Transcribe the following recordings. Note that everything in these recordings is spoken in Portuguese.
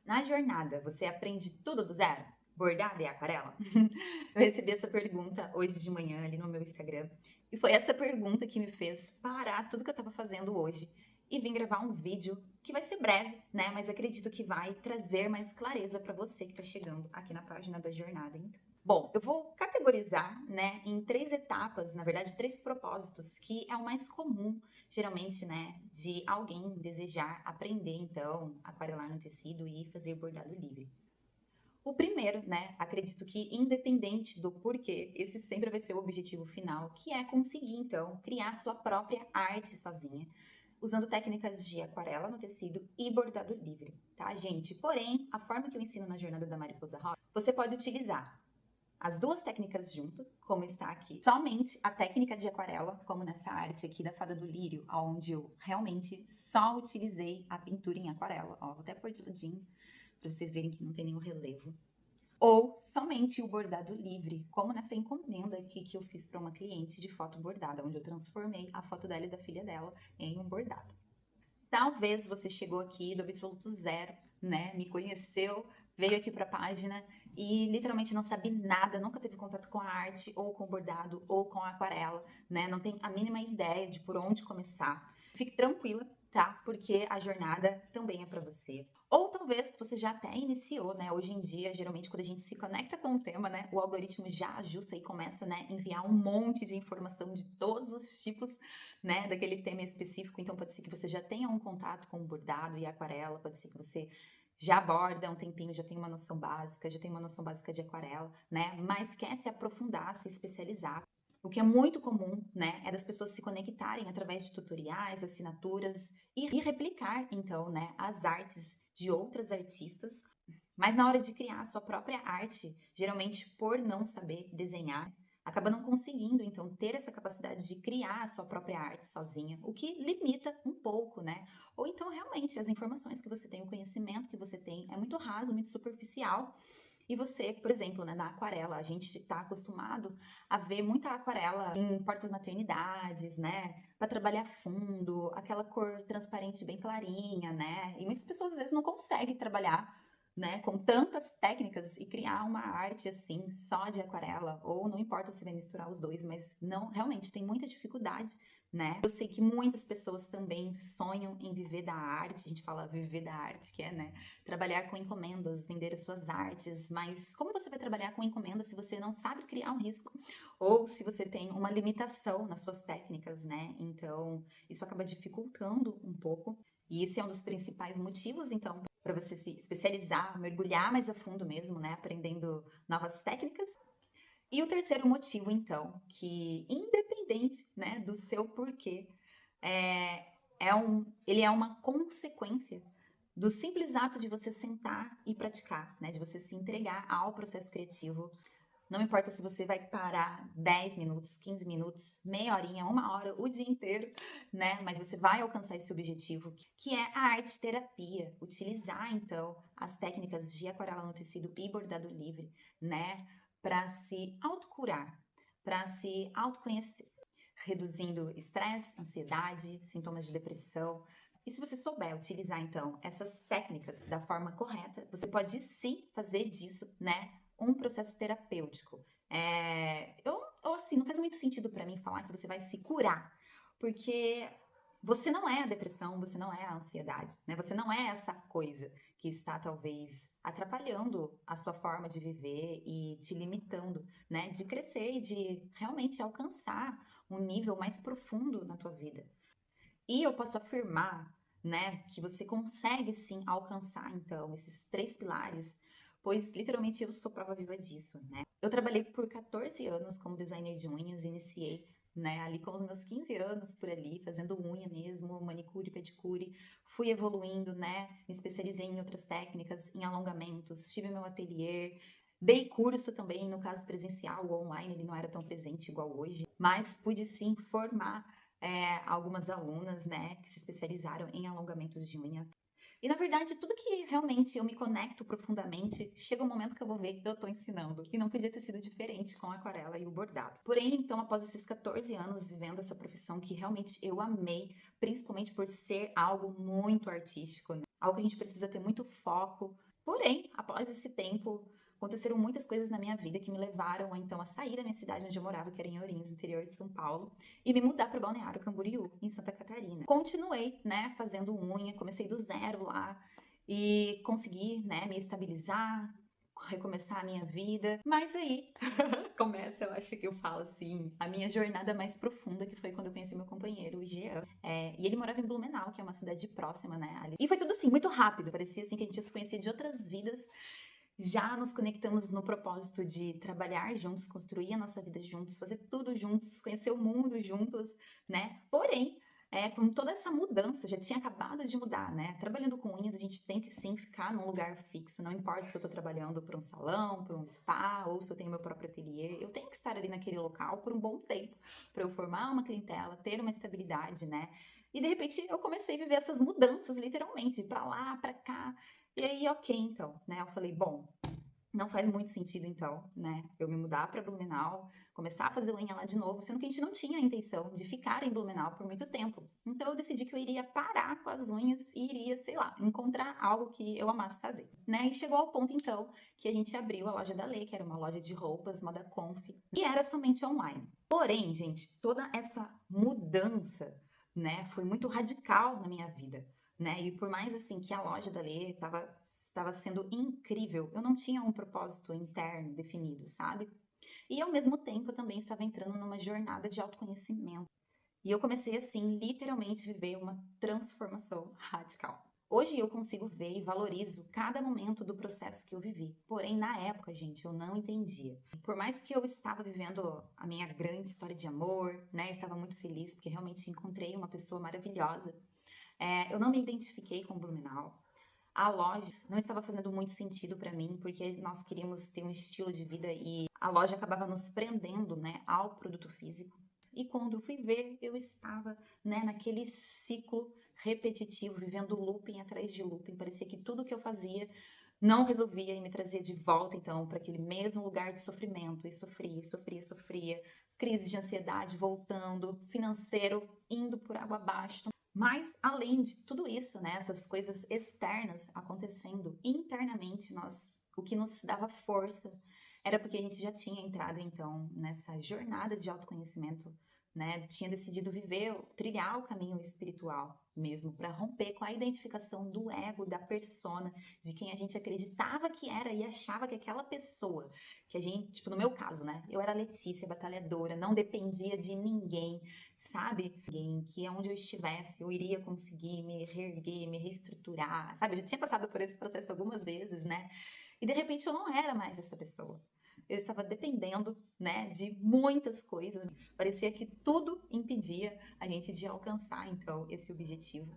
Na jornada, você aprende tudo do zero? Bordado e aquarela? Eu recebi essa pergunta hoje de manhã ali no meu Instagram. E foi essa pergunta que me fez parar tudo que eu estava fazendo hoje e vim gravar um vídeo que vai ser breve, né? Mas acredito que vai trazer mais clareza para você que está chegando aqui na página da jornada. Então. Bom, eu vou categorizar, né, em três etapas, na verdade, três propósitos, que é o mais comum, geralmente, né, de alguém desejar aprender, então, aquarelar no tecido e fazer bordado livre. O primeiro, né, acredito que independente do porquê, esse sempre vai ser o objetivo final, que é conseguir, então, criar sua própria arte sozinha, usando técnicas de aquarela no tecido e bordado livre, tá, gente? Porém, a forma que eu ensino na Jornada da Mariposa Rosa, você pode utilizar as duas técnicas junto, como está aqui. Somente a técnica de aquarela, como nessa arte aqui da Fada do Lírio, onde eu realmente só utilizei a pintura em aquarela. Ó, vou até pôr de ladinho, para vocês verem que não tem nenhum relevo. Ou somente o bordado livre, como nessa encomenda aqui que eu fiz para uma cliente de foto bordada, onde eu transformei a foto dela e da filha dela em um bordado. Talvez você chegou aqui do absoluto zero, né? Me conheceu, veio aqui para a página e literalmente não sabe nada, nunca teve contato com a arte, ou com o bordado, ou com a aquarela, né? Não tem a mínima ideia de por onde começar. Fique tranquila, tá? Porque a jornada também é para você. Ou talvez você já até iniciou, né? Hoje em dia, geralmente, quando a gente se conecta com o tema, né? O algoritmo já ajusta e começa, né? Enviar um monte de informação de todos os tipos, né? Daquele tema específico. Então, pode ser que você já tenha um contato com o bordado e aquarela, pode ser que você já borda há um tempinho, já tem uma noção básica, já tem uma noção básica de aquarela, né? Mas quer se aprofundar, se especializar. O que é muito comum, né, é das pessoas se conectarem através de tutoriais, assinaturas e replicar, então, né, as artes de outras artistas. Mas na hora de criar a sua própria arte, geralmente por não saber desenhar, acaba não conseguindo, então, ter essa capacidade de criar a sua própria arte sozinha, o que limita um pouco, né? Ou então, realmente, as informações que você tem, o conhecimento que você tem é muito raso, muito superficial. E você, por exemplo, né, na aquarela, a gente está acostumado a ver muita aquarela em portas-maternidades, né? Para trabalhar fundo, aquela cor transparente bem clarinha, né? E muitas pessoas às vezes não conseguem trabalhar, né, com tantas técnicas e criar uma arte assim, só de aquarela, ou não importa se vai misturar os dois, mas não, realmente tem muita dificuldade, né? Eu sei que muitas pessoas também sonham em viver da arte, a gente fala viver da arte, que é, né, trabalhar com encomendas, vender as suas artes, mas como você vai trabalhar com encomenda se você não sabe criar um risco ou se você tem uma limitação nas suas técnicas, né? Então, isso acaba dificultando um pouco. E esse é um dos principais motivos, então, para você se especializar, mergulhar mais a fundo mesmo, né? Aprendendo novas técnicas. E o terceiro motivo, então, que independente, né, do seu porquê, é, ele é uma consequência do simples ato de você sentar e praticar, né, de você se entregar ao processo criativo. Não importa se você vai parar 10 minutos, 15 minutos, meia horinha, uma hora, o dia inteiro, né? Mas você vai alcançar esse objetivo, que é a arte terapia. Utilizar, então, as técnicas de aquarela no tecido e bordado livre, né? Para se autocurar, para se autoconhecer, reduzindo estresse, ansiedade, sintomas de depressão. E se você souber utilizar, então, essas técnicas da forma correta, você pode sim fazer disso, né, um processo terapêutico. Assim, não faz muito sentido para mim falar que você vai se curar, porque você não é a depressão, você não é a ansiedade, né? Você não é essa coisa que está talvez atrapalhando a sua forma de viver e te limitando, né? De crescer e de realmente alcançar um nível mais profundo na tua vida. E eu posso afirmar, né, que você consegue sim alcançar então esses três pilares, pois literalmente eu sou prova viva disso, né? Eu trabalhei por 14 anos como designer de unhas, iniciei, né, ali com os meus 15 anos por ali, fazendo unha mesmo, manicure, pedicure, fui evoluindo, né, me especializei em outras técnicas, em alongamentos, tive meu ateliê, dei curso também, no caso presencial, o online ele não era tão presente igual hoje, mas pude sim formar algumas alunas, né, que se especializaram em alongamentos de unha. E na verdade, tudo que realmente eu me conecto profundamente, chega um momento que eu vou ver que eu estou ensinando. E não podia ter sido diferente com a aquarela e o bordado. Porém, então, após esses 14 anos vivendo essa profissão que realmente eu amei, principalmente por ser algo muito artístico, né? Algo que a gente precisa ter muito foco, Porém, após esse tempo, aconteceram muitas coisas na minha vida que me levaram então a sair da minha cidade onde eu morava, que era em Ourinhos, interior de São Paulo, e me mudar para Balneário Camboriú, em Santa Catarina. Continuei, né, fazendo unha, comecei do zero lá e consegui, né, me estabilizar, recomeçar a minha vida. Mas aí começa, eu acho que eu falo assim, a minha jornada mais profunda, que foi quando eu conheci meu companheiro, o Jean. E ele morava em Blumenau, que é uma cidade próxima, né? Ali. E foi tudo assim, muito rápido. Parecia assim que a gente ia se conhecer de outras vidas. Já nos conectamos no propósito de trabalhar juntos, construir a nossa vida juntos, fazer tudo juntos, conhecer o mundo juntos, né? Porém, com toda essa mudança, já tinha acabado de mudar, né? Trabalhando com unhas, a gente tem que sim ficar num lugar fixo. Não importa se eu tô trabalhando para um salão, para um spa, ou se eu tenho meu próprio ateliê, eu tenho que estar ali naquele local por um bom tempo, para eu formar uma clientela, ter uma estabilidade, né? E de repente eu comecei a viver essas mudanças, literalmente, para lá, para cá. E aí, ok, então, né? Eu falei, bom, não faz muito sentido, então, né? Eu me mudar para Blumenau, começar a fazer unha lá de novo, sendo que a gente não tinha a intenção de ficar em Blumenau por muito tempo. Então, eu decidi que eu iria parar com as unhas e iria, sei lá, encontrar algo que eu amasse fazer, né? E chegou ao ponto, então, que a gente abriu a loja da Lê, que era uma loja de roupas, moda conf, e era somente online. Porém, gente, toda essa mudança, né, foi muito radical na minha vida. Né? E por mais assim que a loja da Lê estava sendo incrível, eu não tinha um propósito interno definido, sabe? E ao mesmo tempo eu também estava entrando numa jornada de autoconhecimento. E eu comecei assim, literalmente viver uma transformação radical. Hoje eu consigo ver e valorizo cada momento do processo que eu vivi. Porém, na época, gente, eu não entendia. Por mais que eu estava vivendo a minha grande história de amor, né? Estava muito feliz porque realmente encontrei uma pessoa maravilhosa. Eu não me identifiquei com Blumenau. A loja não estava fazendo muito sentido para mim, porque nós queríamos ter um estilo de vida e a loja acabava nos prendendo, né, ao produto físico. E quando eu fui ver, eu estava, né, naquele ciclo repetitivo, vivendo looping atrás de looping. Parecia que tudo que eu fazia não resolvia e me trazia de volta, então, para aquele mesmo lugar de sofrimento. E sofria, sofria, sofria. Crise de ansiedade voltando, financeiro indo por água abaixo. Mas, além de tudo isso, né, essas coisas externas acontecendo internamente, o que nos dava força era porque a gente já tinha entrado, então, nessa jornada de autoconhecimento, né, tinha decidido viver, trilhar o caminho espiritual mesmo, para romper com a identificação do ego, da persona, de quem a gente acreditava que era e achava que aquela pessoa, que a gente, tipo, no meu caso, né, eu era Letícia, batalhadora, não dependia de ninguém, sabe? Que onde eu estivesse eu iria conseguir me reerguer, me reestruturar, sabe? Eu já tinha passado por esse processo algumas vezes, né? E de repente eu não era mais essa pessoa. Eu estava dependendo, né, de muitas coisas. Parecia que tudo impedia a gente de alcançar, então, esse objetivo.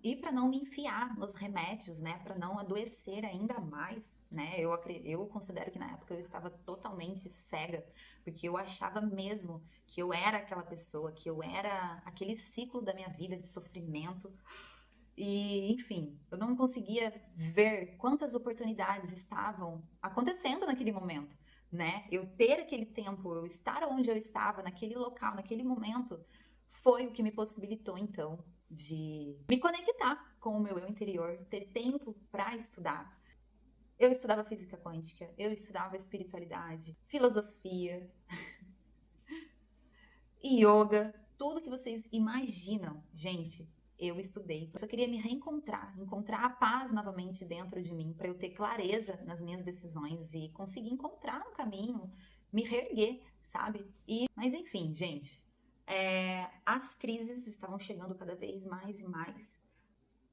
E para não me enfiar nos remédios, né, para não adoecer ainda mais, né, eu considero que na época eu estava totalmente cega, porque eu achava mesmo que eu era aquela pessoa, que eu era aquele ciclo da minha vida de sofrimento. E, enfim, eu não conseguia ver quantas oportunidades estavam acontecendo naquele momento, né? Eu ter aquele tempo, eu estar onde eu estava, naquele local, naquele momento, foi o que me possibilitou, então, de me conectar com o meu eu interior, ter tempo para estudar. Eu estudava física quântica, eu estudava espiritualidade, filosofia, yoga, tudo que vocês imaginam, gente. Eu estudei. Eu só queria me reencontrar, encontrar a paz novamente dentro de mim, para eu ter clareza nas minhas decisões e conseguir encontrar um caminho, me reerguer, sabe? Mas enfim, gente, as crises estavam chegando cada vez mais e mais.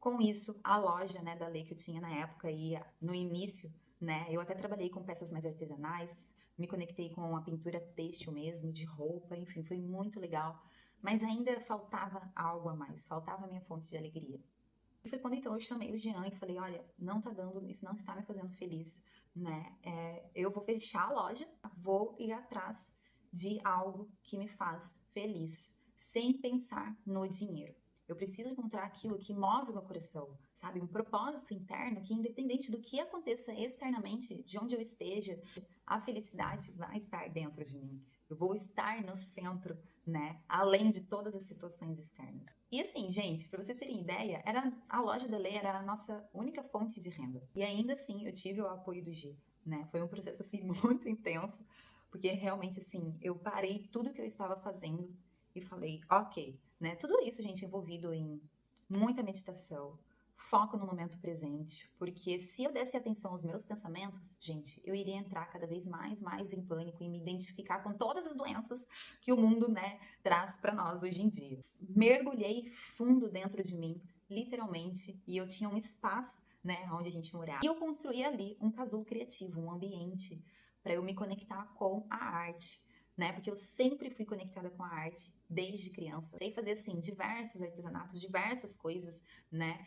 Com isso, a loja, né, da Lei que eu tinha na época e no início, né, eu até trabalhei com peças mais artesanais, me conectei com a pintura têxtil mesmo, de roupa, enfim, foi muito legal. Mas ainda faltava algo a mais, faltava a minha fonte de alegria. E foi quando então eu chamei o Jean e falei, olha, não tá dando, isso não está me fazendo feliz, né? Eu vou fechar a loja, vou ir atrás de algo que me faz feliz, sem pensar no dinheiro. Eu preciso encontrar aquilo que move o meu coração, sabe? Um propósito interno que, independente do que aconteça externamente, de onde eu esteja, a felicidade vai estar dentro de mim. Eu vou estar no centro, né? Além de todas as situações externas. E assim, gente, para vocês terem ideia, a loja da Lê era a nossa única fonte de renda. E ainda assim, eu tive o apoio do G, né? Foi um processo assim muito intenso, porque realmente assim, eu parei tudo que eu estava fazendo e falei, ok, né? Tudo isso, gente, envolvido em muita meditação, foco no momento presente, porque se eu desse atenção aos meus pensamentos, gente, eu iria entrar cada vez mais em pânico e me identificar com todas as doenças que o mundo, né, traz para nós hoje em dia. Mergulhei fundo dentro de mim, literalmente, e eu tinha um espaço, né, onde a gente morava. E eu construí ali um casulo criativo, um ambiente para eu me conectar com a arte, né? Porque eu sempre fui conectada com a arte desde criança. Sei fazer assim diversos artesanatos, diversas coisas, né?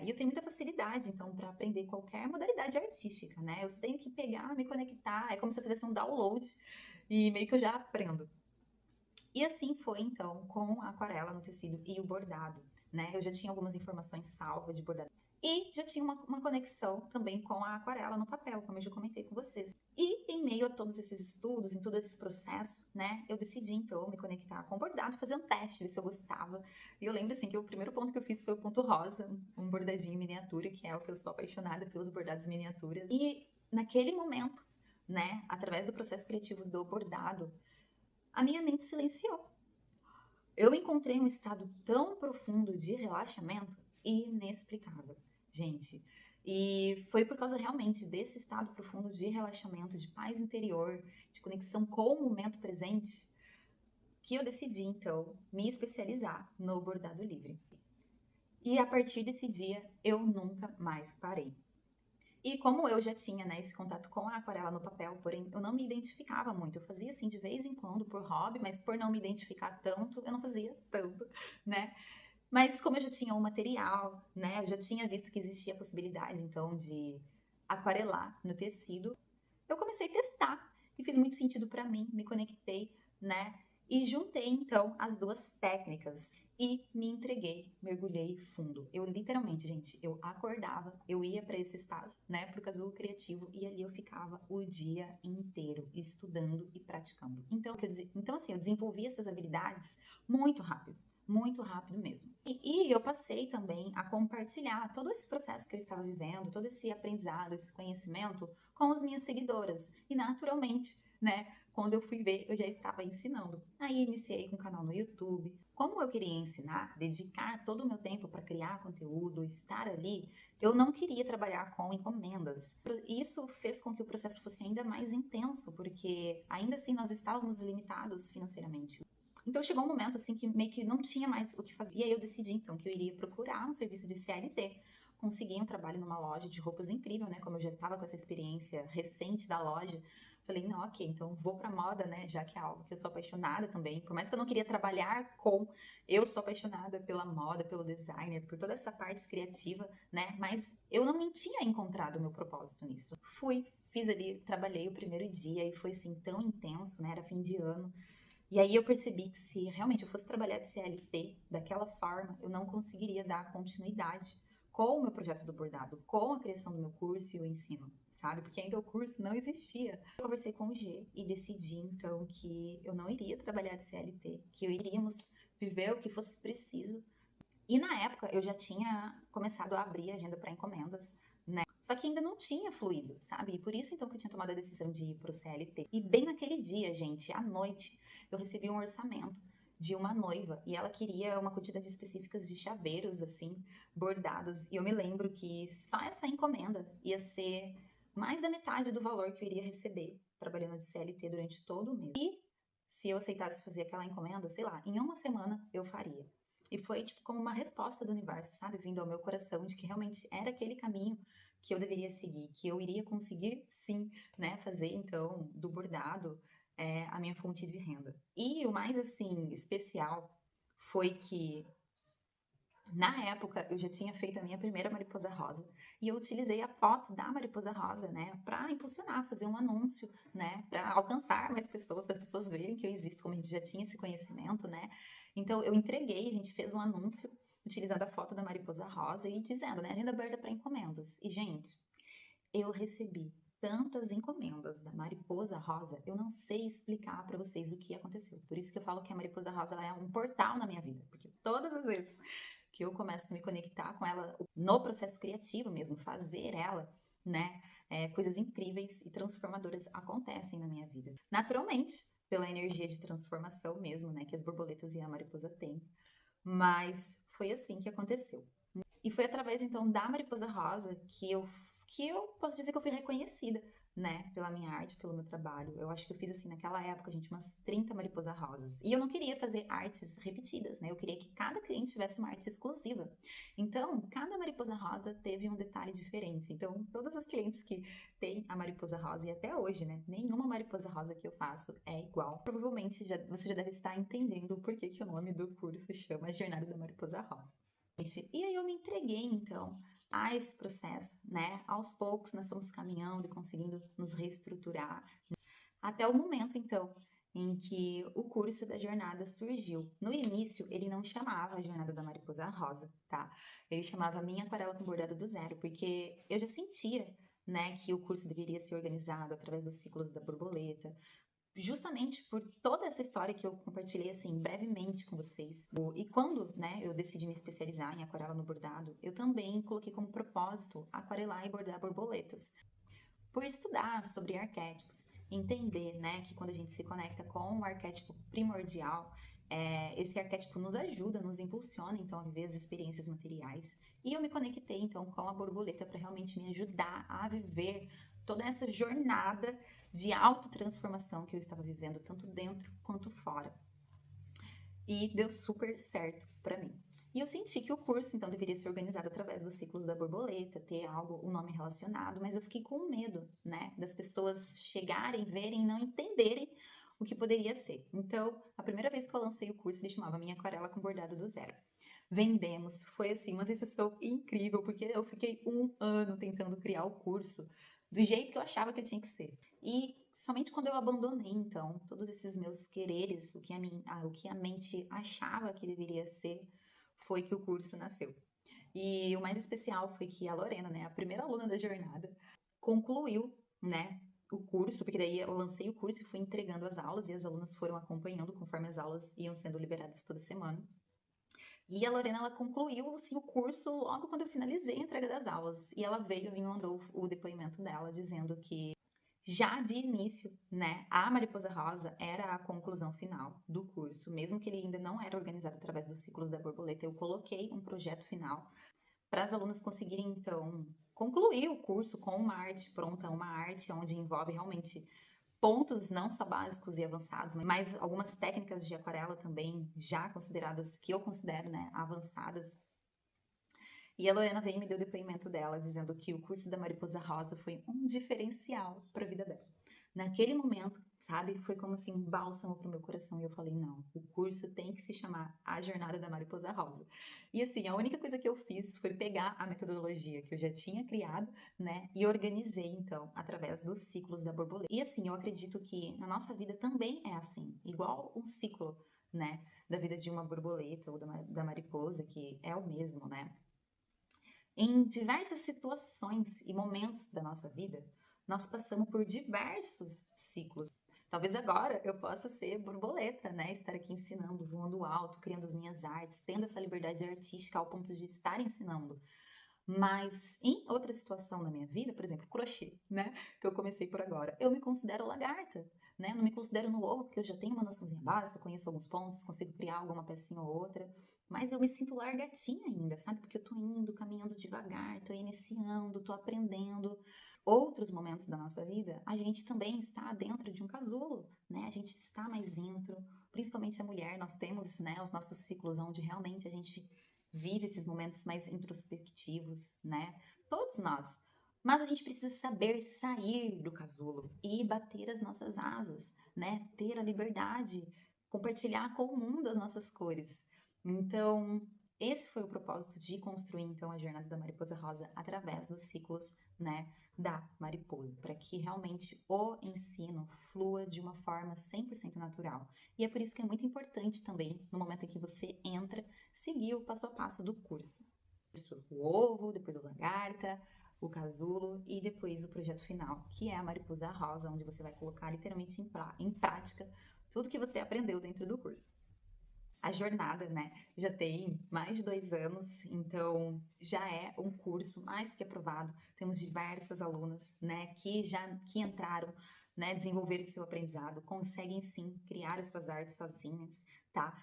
E eu tenho muita facilidade, então, para aprender qualquer modalidade artística, né? Eu só tenho que pegar, me conectar, é como se eu fizesse um download e meio que eu já aprendo. E assim foi, então, com a aquarela no tecido e o bordado, né? Eu já tinha algumas informações salvas de bordado. E já tinha uma conexão também com a aquarela no papel, como eu já comentei com vocês. E em meio a todos esses estudos, em todo esse processo, né, eu decidi então me conectar com o bordado, fazer um teste, ver se eu gostava. E eu lembro assim que o primeiro ponto que eu fiz foi o ponto rosa, um bordadinho em miniatura, que é o que eu sou apaixonada pelos bordados em miniaturas. E naquele momento, né, através do processo criativo do bordado, a minha mente silenciou. Eu encontrei um estado tão profundo de relaxamento inexplicável, gente. E foi por causa realmente desse estado profundo de relaxamento, de paz interior, de conexão com o momento presente, que eu decidi então me especializar no bordado livre. E a partir desse dia eu nunca mais parei. E como eu já tinha, né, esse contato com a aquarela no papel, porém eu não me identificava muito. Eu fazia assim de vez em quando por hobby, mas por não me identificar tanto, eu não fazia tanto, né? Mas como eu já tinha o material, né, eu já tinha visto que existia a possibilidade então de aquarelar no tecido, eu comecei a testar e fez muito sentido para mim, me conectei, né? E juntei então as duas técnicas e me entreguei, mergulhei fundo. Eu literalmente, gente, eu acordava, eu ia para esse espaço, né, pro casulo criativo e ali eu ficava o dia inteiro estudando e praticando. Então assim, eu desenvolvi essas habilidades muito rápido. Muito rápido mesmo. E eu passei também a compartilhar todo esse processo que eu estava vivendo, todo esse aprendizado, esse conhecimento com as minhas seguidoras. E naturalmente, né, quando eu fui ver, eu já estava ensinando. Aí iniciei com um canal no YouTube. Como eu queria ensinar, dedicar todo o meu tempo para criar conteúdo, estar ali, eu não queria trabalhar com encomendas. Isso fez com que o processo fosse ainda mais intenso, porque ainda assim nós estávamos limitados financeiramente. Então chegou um momento assim que meio que não tinha mais o que fazer. E aí eu decidi então que eu iria procurar um serviço de CLT. Consegui um trabalho numa loja de roupas incrível, né? Como eu já estava com essa experiência recente da loja, falei, não, ok, então vou pra moda, né? Já que é algo que eu sou apaixonada também. Por mais que eu não queria trabalhar com, eu sou apaixonada pela moda, pelo designer, por toda essa parte criativa, né? Mas eu não tinha encontrado o meu propósito nisso. Fiz ali, trabalhei o primeiro dia e foi assim tão intenso, né? Era fim de ano. E aí eu percebi que se realmente eu fosse trabalhar de CLT daquela forma, eu não conseguiria dar continuidade com o meu projeto do bordado, com a criação do meu curso e o ensino, sabe? Porque ainda o curso não existia. Eu conversei com o G e decidi então que eu não iria trabalhar de CLT, que iríamos viver o que fosse preciso. E na época eu já tinha começado a abrir a agenda para encomendas, né? Só que ainda não tinha fluído, sabe? E por isso então que eu tinha tomado a decisão de ir pro CLT. E bem naquele dia, gente, à noite, eu recebi um orçamento de uma noiva e ela queria uma quantidade específica de chaveiros assim, bordados. E eu me lembro que só essa encomenda ia ser mais da metade do valor que eu iria receber trabalhando de CLT durante todo o mês. E se eu aceitasse fazer aquela encomenda, sei lá, em uma semana eu faria. E foi tipo como uma resposta do universo, sabe, vindo ao meu coração de que realmente era aquele caminho que eu deveria seguir, que eu iria conseguir sim, né, fazer então do bordado a minha fonte de renda. E o mais assim especial foi que na época eu já tinha feito a minha primeira mariposa rosa e eu utilizei a foto da mariposa rosa, né, para impulsionar, fazer um anúncio, né, para alcançar mais pessoas, para as pessoas verem que eu existo, como a gente já tinha esse conhecimento, né. Então eu entreguei, a gente fez um anúncio utilizando a foto da mariposa rosa e dizendo, né, agenda aberta para encomendas. E, gente, eu recebi tantas encomendas da mariposa rosa, eu não sei explicar para vocês o que aconteceu. Por isso que eu falo que a mariposa rosa ela é um portal na minha vida, porque todas as vezes que eu começo a me conectar com ela no processo criativo mesmo, fazer ela, né, coisas incríveis e transformadoras acontecem na minha vida. Naturalmente, pela energia de transformação mesmo, né, que as borboletas e a mariposa têm. Mas foi assim que aconteceu. E foi através, então, da Mariposa Rosa que eu posso dizer que eu fui reconhecida, né, pela minha arte, pelo meu trabalho. Eu acho que eu fiz, assim, naquela época, gente, umas 30 Mariposa Rosas. E eu não queria fazer artes repetidas, né? Eu queria que cada cliente tivesse uma arte exclusiva. Então, cada Mariposa Rosa teve um detalhe diferente. Então, todas as clientes que têm a Mariposa Rosa, e até hoje, né, nenhuma Mariposa Rosa que eu faço é igual. Provavelmente você já deve estar entendendo o porquê que o nome do curso chama Jornada da Mariposa Rosa. E aí eu me entreguei, então, a esse processo, né? Aos poucos nós fomos caminhando e conseguindo nos reestruturar, até o momento, então, em que o curso da jornada surgiu. No início, ele não chamava a Jornada da Mariposa Rosa, tá? Ele chamava Minha Aquarela com Bordado do Zero, porque eu já sentia, né, que o curso deveria ser organizado através dos ciclos da borboleta, justamente por toda essa história que eu compartilhei assim brevemente com vocês. E quando, né, eu decidi me especializar em aquarela no bordado, eu também coloquei como propósito aquarelar e bordar borboletas. Por estudar sobre arquétipos, entender, né, que quando a gente se conecta com o arquétipo primordial, esse arquétipo nos ajuda, nos impulsiona, então, a viver as experiências materiais. E eu me conectei, então, com a borboleta para realmente me ajudar a viver toda essa jornada de autotransformação que eu estava vivendo, tanto dentro quanto fora. E deu super certo para mim. E eu senti que o curso, então, deveria ser organizado através dos ciclos da borboleta, ter algo, um nome relacionado, mas eu fiquei com medo, né, das pessoas chegarem, verem e não entenderem o que poderia ser. Então, a primeira vez que eu lancei o curso, ele chamava Minha Aquarela com Bordado do Zero. Vendemos, foi assim, uma sensação incrível, porque eu fiquei 1 ano tentando criar o curso do jeito que eu achava que eu tinha que ser. E somente quando eu abandonei, então, todos esses meus quereres, o que a mente achava que deveria ser, foi que o curso nasceu. E o mais especial foi que a Lorena, né, a primeira aluna da jornada, concluiu, né, o curso, porque daí eu lancei o curso e fui entregando as aulas e as alunas foram acompanhando conforme as aulas iam sendo liberadas toda semana. E a Lorena, ela concluiu assim, o curso logo quando eu finalizei a entrega das aulas. E ela veio e me mandou o depoimento dela, dizendo que já de início, né, a Mariposa Rosa era a conclusão final do curso, mesmo que ele ainda não era organizado através dos ciclos da borboleta. Eu coloquei um projeto final para as alunas conseguirem, então, concluir o curso com uma arte pronta, uma arte onde envolve realmente pontos não só básicos e avançados, mas algumas técnicas de aquarela também já consideradas, que eu considero, né, avançadas. E a Lorena veio e me deu o depoimento dela, dizendo que o curso da Mariposa Rosa foi um diferencial para a vida dela. Naquele momento, sabe, foi como assim um bálsamo para o meu coração. E eu falei: não, o curso tem que se chamar A Jornada da Mariposa Rosa. E assim, a única coisa que eu fiz foi pegar a metodologia que eu já tinha criado, né, e organizei então através dos ciclos da borboleta. E assim, eu acredito que na nossa vida também é assim, igual um ciclo, né, da vida de uma borboleta ou da mariposa, que é o mesmo, né? Em diversas situações e momentos da nossa vida, nós passamos por diversos ciclos. Talvez agora eu possa ser borboleta, né? Estar aqui ensinando, voando alto, criando as minhas artes, tendo essa liberdade artística ao ponto de estar ensinando. Mas em outra situação da minha vida, por exemplo, crochê, né? Que eu comecei por agora, eu me considero lagarta, né? Não me considero no ovo, porque eu já tenho uma noçãozinha básica, conheço alguns pontos, consigo criar alguma pecinha ou outra, mas eu me sinto largatinha ainda, sabe? Porque eu tô indo, caminhando devagar, tô iniciando, tô aprendendo. Outros momentos da nossa vida, a gente também está dentro de um casulo, né? A gente está mais intro, principalmente a mulher, nós temos, né, os nossos ciclos onde realmente a gente vive esses momentos mais introspectivos, né? Todos nós. Mas a gente precisa saber sair do casulo e bater as nossas asas, né? Ter a liberdade, compartilhar com o mundo as nossas cores. Então, esse foi o propósito de construir então a jornada da Mariposa Rosa através dos ciclos, né, da mariposa, para que realmente o ensino flua de uma forma 100% natural. E é por isso que é muito importante também, no momento em que você entra, seguir o passo a passo do curso. O ovo, depois a lagarta, o casulo e depois o projeto final, que é a mariposa rosa, onde você vai colocar literalmente em prática tudo que você aprendeu dentro do curso. A jornada, né, já tem mais de 2 anos, então já é um curso mais que aprovado. Temos diversas alunas, né, que entraram, né, desenvolveram o seu aprendizado, conseguem sim criar as suas artes sozinhas, tá?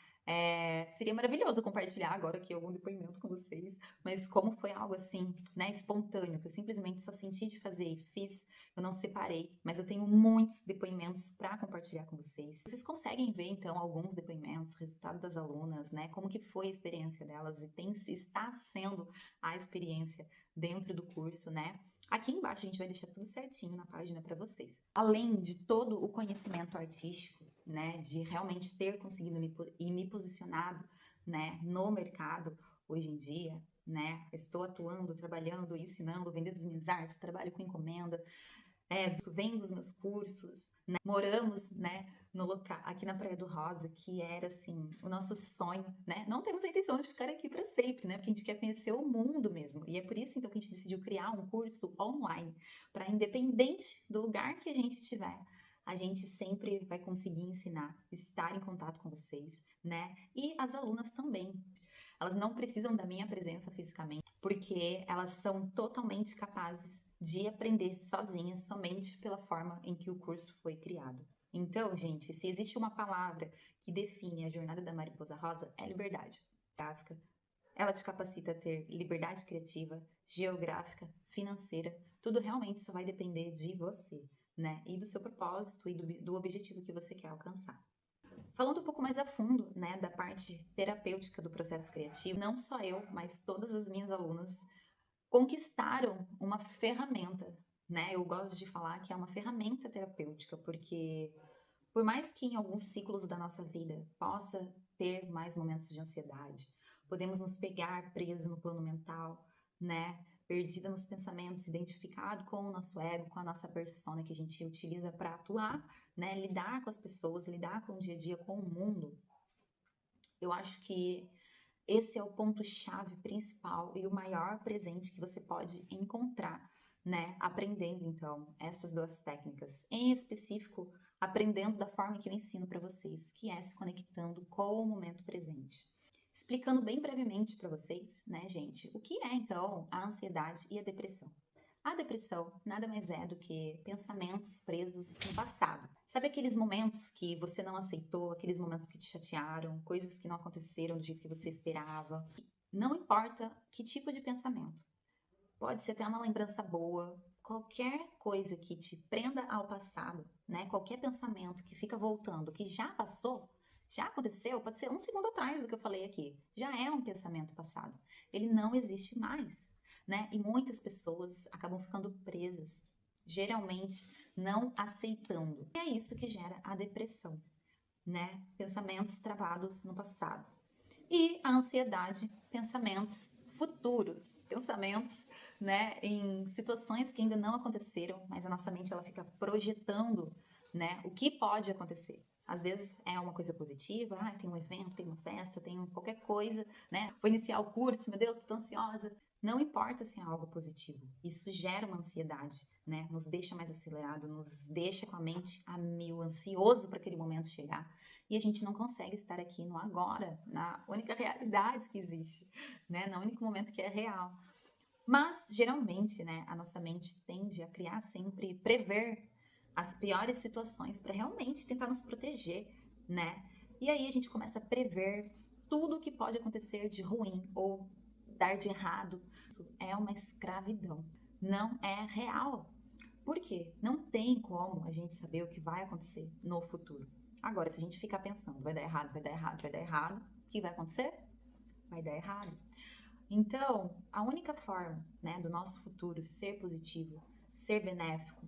Seria maravilhoso compartilhar agora aqui algum depoimento com vocês, mas como foi algo assim, né, espontâneo, que eu simplesmente só senti de fazer e fiz, eu não separei, mas eu tenho muitos depoimentos para compartilhar com vocês. Vocês conseguem ver então alguns depoimentos, resultado das alunas, né? Como que foi a experiência delas e está sendo a experiência dentro do curso, né? Aqui embaixo a gente vai deixar tudo certinho na página para vocês. Além de todo o conhecimento artístico, né, de realmente ter conseguido me posicionado, né, no mercado hoje em dia, né? Estou atuando, trabalhando, ensinando, vendendo as minhas artes, trabalho com encomenda, vendo os meus cursos, né? Moramos, né, no local aqui na Praia do Rosa, que era assim o nosso sonho, né? Não temos a intenção de ficar aqui para sempre, né? Porque a gente quer conhecer o mundo mesmo. E é por isso então que a gente decidiu criar um curso online para independente do lugar que a gente estiver, a gente sempre vai conseguir ensinar, estar em contato com vocês, né? E as alunas também. Elas não precisam da minha presença fisicamente, porque elas são totalmente capazes de aprender sozinhas somente pela forma em que o curso foi criado. Então, gente, se existe uma palavra que define a jornada da mariposa rosa, é liberdade gráfica. Ela te capacita a ter liberdade criativa, geográfica, financeira. Tudo realmente só vai depender de você, né? E do seu propósito e do objetivo que você quer alcançar. Falando um pouco mais a fundo, né, da parte terapêutica do processo criativo, não só eu, mas todas as minhas alunas conquistaram uma ferramenta, né? Eu gosto de falar que é uma ferramenta terapêutica, porque por mais que em alguns ciclos da nossa vida possa ter mais momentos de ansiedade, podemos nos pegar presos no plano mental, né? Perdida nos pensamentos, identificado com o nosso ego, com a nossa persona que a gente utiliza para atuar, né? Lidar com as pessoas, lidar com o dia a dia, com o mundo. Eu acho que esse é o ponto-chave principal e o maior presente que você pode encontrar, né? Aprendendo, então, essas duas técnicas. Em específico, aprendendo da forma que eu ensino para vocês, que é se conectando com o momento presente. Explicando bem brevemente para vocês, né, gente, o que é, então, a ansiedade e a depressão. A depressão nada mais é do que pensamentos presos no passado. Sabe aqueles momentos que você não aceitou, aqueles momentos que te chatearam, coisas que não aconteceram do jeito que você esperava? Não importa que tipo de pensamento. Pode ser até uma lembrança boa, qualquer coisa que te prenda ao passado, né? Qualquer pensamento que fica voltando, que já passou, já aconteceu, pode ser um segundo atrás do que eu falei aqui, já é um pensamento passado. Ele não existe mais, né? E muitas pessoas acabam ficando presas, geralmente não aceitando. E é isso que gera a depressão, né? Pensamentos travados no passado. E a ansiedade, pensamentos futuros, pensamentos, né, em situações que ainda não aconteceram, mas a nossa mente ela fica projetando, né, o que pode acontecer. Às vezes é uma coisa positiva, tem um evento, tem uma festa, tem qualquer coisa, né? Vou iniciar o curso, meu Deus, tô ansiosa. Não importa se é algo positivo, isso gera uma ansiedade, né? Nos deixa mais acelerado, nos deixa com a mente a mil, ansioso para aquele momento chegar. E a gente não consegue estar aqui no agora, na única realidade que existe, né? No único momento que é real. Mas, geralmente, né, a nossa mente tende a criar sempre, prever as piores situações para realmente tentar nos proteger, né? E aí a gente começa a prever tudo o que pode acontecer de ruim ou dar de errado. Isso é uma escravidão. Não é real. Por quê? Não tem como a gente saber o que vai acontecer no futuro. Agora, se a gente ficar pensando, vai dar errado, vai dar errado, vai dar errado, o que vai acontecer? Vai dar errado. Então, a única forma, né, do nosso futuro ser positivo, ser benéfico,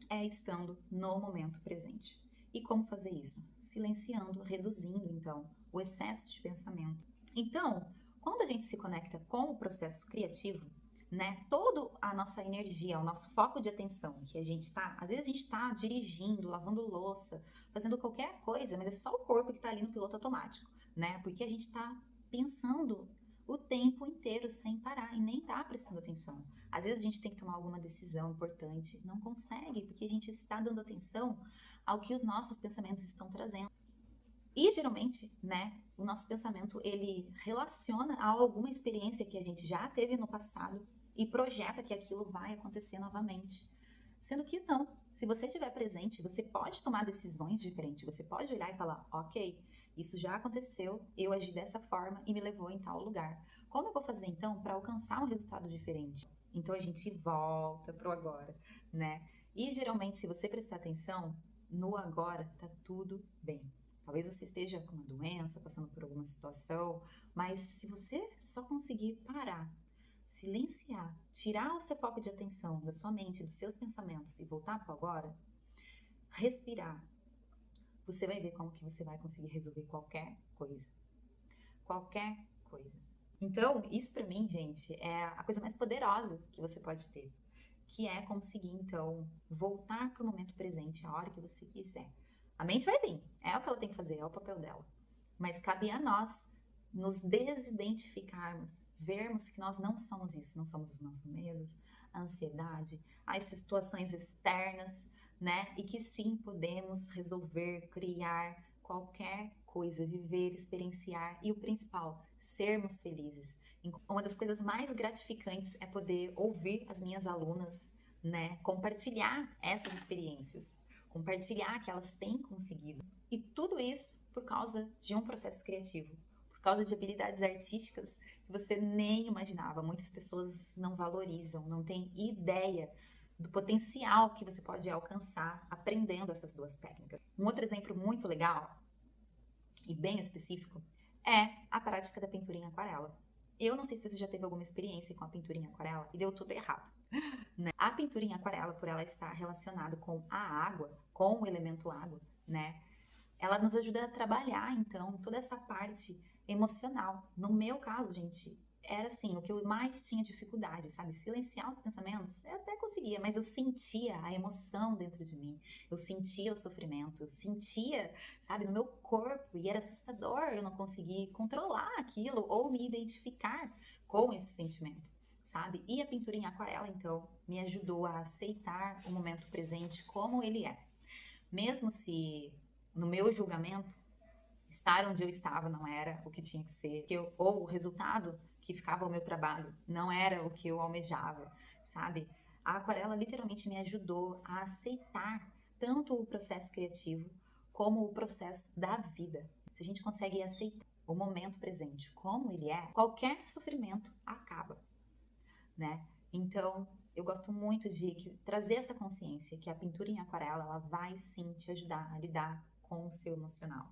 é estando no momento presente. E como fazer isso? Silenciando, reduzindo, então, o excesso de pensamento. Então, quando a gente se conecta com o processo criativo, né? Toda a nossa energia, o nosso foco de atenção que a gente tá, às vezes a gente tá dirigindo, lavando louça, fazendo qualquer coisa, mas é só o corpo que tá ali no piloto automático, né? Porque a gente tá pensando o tempo inteiro sem parar e nem tá prestando atenção. Às vezes a gente tem que tomar alguma decisão importante, não consegue, porque a gente está dando atenção ao que os nossos pensamentos estão trazendo. E geralmente, né, o nosso pensamento ele relaciona a alguma experiência que a gente já teve no passado e projeta que aquilo vai acontecer novamente. Sendo que não. Se você estiver presente, você pode tomar decisões diferentes. Você pode olhar e falar: ok, isso já aconteceu, eu agi dessa forma e me levou em tal lugar. Como eu vou fazer então para alcançar um resultado diferente? Então a gente volta pro agora, né? E geralmente, se você prestar atenção, no agora tá tudo bem. Talvez você esteja com uma doença, passando por alguma situação, mas se você só conseguir parar, silenciar, tirar o seu foco de atenção da sua mente, dos seus pensamentos e voltar para o agora, respirar, você vai ver como que você vai conseguir resolver qualquer coisa. Qualquer coisa. Então, isso para mim, gente, é a coisa mais poderosa que você pode ter, que é conseguir, então, voltar para o momento presente a hora que você quiser. A mente vai vir, é o que ela tem que fazer, é o papel dela. Mas cabe a nós nos desidentificarmos, vermos que nós não somos isso, não somos os nossos medos, a ansiedade, as situações externas, né? E que sim podemos resolver, criar qualquer coisa, viver, experienciar e o principal, sermos felizes. Uma das coisas mais gratificantes é poder ouvir as minhas alunas, né, compartilhar essas experiências, compartilhar que elas têm conseguido. E tudo isso por causa de um processo criativo, por causa de habilidades artísticas que você nem imaginava. Muitas pessoas não valorizam, não têm ideia do potencial que você pode alcançar aprendendo essas duas técnicas. Um outro exemplo muito legal e bem específico é a prática da pintura em aquarela. Eu não sei se você já teve alguma experiência com a pintura em aquarela e deu tudo errado, né? A pintura em aquarela, por ela estar relacionada com a água, com o elemento água, né? Ela nos ajuda a trabalhar, então, toda essa parte emocional. No meu caso, gente, era assim, o que eu mais tinha dificuldade, sabe? Silenciar os pensamentos, eu até conseguia, mas eu sentia a emoção dentro de mim. Eu sentia o sofrimento, eu sentia, sabe, no meu corpo, e era assustador eu não conseguir controlar aquilo ou me identificar com esse sentimento, sabe? E a pintura em aquarela, então, me ajudou a aceitar o momento presente como ele é. Mesmo se no meu julgamento, estar onde eu estava não era o que tinha que ser, ou o resultado que ficava ao meu trabalho não era o que eu almejava, sabe? A aquarela literalmente me ajudou a aceitar tanto o processo criativo como o processo da vida. Se a gente consegue aceitar o momento presente como ele é, qualquer sofrimento acaba, né? Então, eu gosto muito de trazer essa consciência que a pintura em aquarela, ela vai sim te ajudar a lidar com o seu emocional.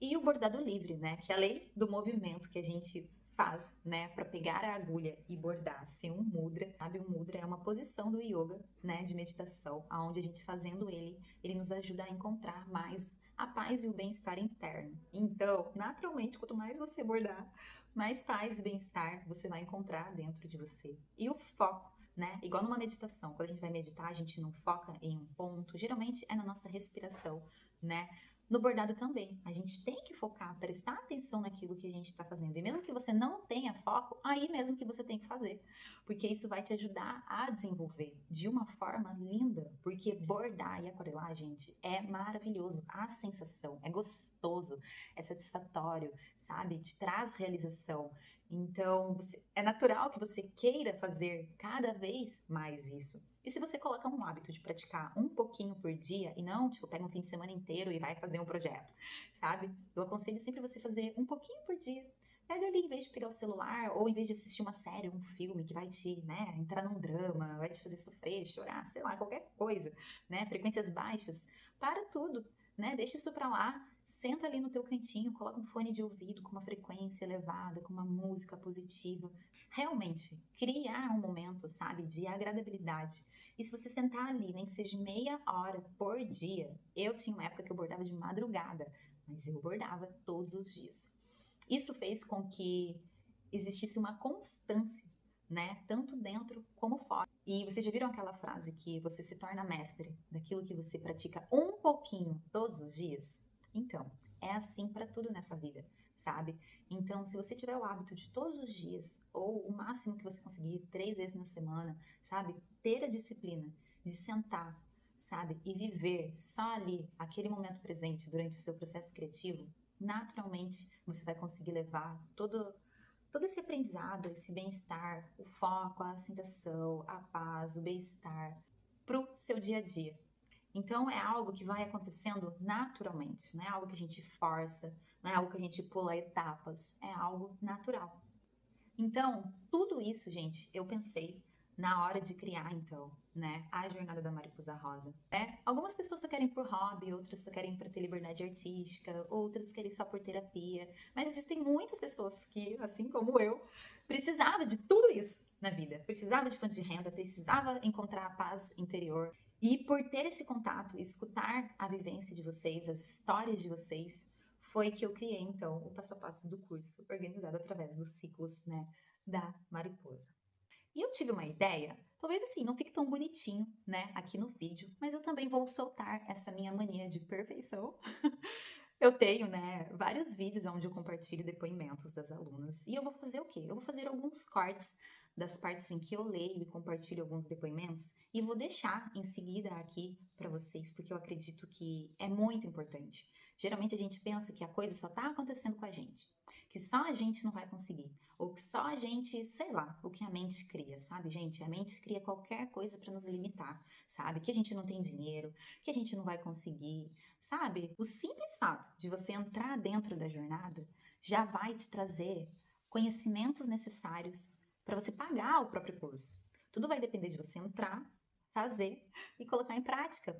E o bordado livre, né? Que além do movimento que a gente faz, né, para pegar a agulha e bordar, ser um mudra, sabe? O mudra é uma posição do yoga, né, de meditação, aonde a gente fazendo ele nos ajuda a encontrar mais a paz e o bem-estar interno. Então, naturalmente, quanto mais você bordar, mais paz e bem-estar você vai encontrar dentro de você. E o foco, né? Igual numa meditação, quando a gente vai meditar, a gente não foca em um ponto, geralmente é na nossa respiração, né? No bordado também, a gente tem que focar, prestar atenção naquilo que a gente está fazendo. E mesmo que você não tenha foco, aí mesmo que você tem que fazer. Porque isso vai te ajudar a desenvolver de uma forma linda. Porque bordar e aquarelar, gente, é maravilhoso. A sensação é gostoso, é satisfatório, sabe? Te traz realização. Então, é natural que você queira fazer cada vez mais isso. E se você coloca um hábito de praticar um pouquinho por dia e não, tipo, pega um fim de semana inteiro e vai fazer um projeto, sabe? Eu aconselho sempre você fazer um pouquinho por dia. Pega ali, em vez de pegar o celular ou em vez de assistir uma série, um filme que vai te, né, entrar num drama, vai te fazer sofrer, chorar, sei lá, qualquer coisa, né? Frequências baixas, para tudo, né? Deixa isso pra lá, senta ali no teu cantinho, coloca um fone de ouvido com uma frequência elevada, com uma música positiva. Realmente, criar um momento, sabe, de agradabilidade. E se você sentar ali, nem que seja meia hora por dia, eu tinha uma época que eu bordava de madrugada, mas eu bordava todos os dias. Isso fez com que existisse uma constância né? Tanto dentro como fora. E vocês já viram aquela frase que você se torna mestre daquilo que você pratica um pouquinho todos os dias? Então, é assim para tudo nessa vida, sabe? Então, se você tiver o hábito de todos os dias, ou o máximo que você conseguir, 3 vezes na semana, sabe? Ter a disciplina de sentar, sabe? E viver só ali, aquele momento presente durante o seu processo criativo, naturalmente você vai conseguir levar todo esse aprendizado, esse bem-estar, o foco, a aceitação, a paz, o bem-estar para o seu dia a dia. Então é algo que vai acontecendo naturalmente, não é algo que a gente força, não é algo que a gente pula etapas, é algo natural. Então, tudo isso, gente, eu pensei na hora de criar, então, né, a jornada da Mariposa Rosa. Algumas pessoas só querem por hobby, outras só querem para ter liberdade artística, outras querem só por terapia. Mas existem muitas pessoas que, assim como eu, precisava de tudo isso na vida. Precisava de fonte de renda, precisava encontrar a paz interior. E por ter esse contato, escutar a vivência de vocês, as histórias de vocês, foi que eu criei, então, o passo a passo do curso, organizado através dos ciclos, né, da mariposa. E eu tive uma ideia, talvez assim, não fique tão bonitinho, né, aqui no vídeo, mas eu também vou soltar essa minha mania de perfeição. Eu tenho, né, vários vídeos onde eu compartilho depoimentos das alunas. E eu vou fazer o quê? Eu vou fazer alguns cortes das partes em que eu leio e compartilho alguns depoimentos e vou deixar em seguida aqui para vocês, porque eu acredito que é muito importante. Geralmente a gente pensa que a coisa só está acontecendo com a gente, que só a gente não vai conseguir, ou que só a gente, sei lá, o que a mente cria, sabe, gente? A mente cria qualquer coisa para nos limitar, sabe? Que a gente não tem dinheiro, que a gente não vai conseguir, sabe? O simples fato de você entrar dentro da jornada já vai te trazer conhecimentos necessários para você pagar o próprio curso. Tudo vai depender de você entrar, fazer e colocar em prática.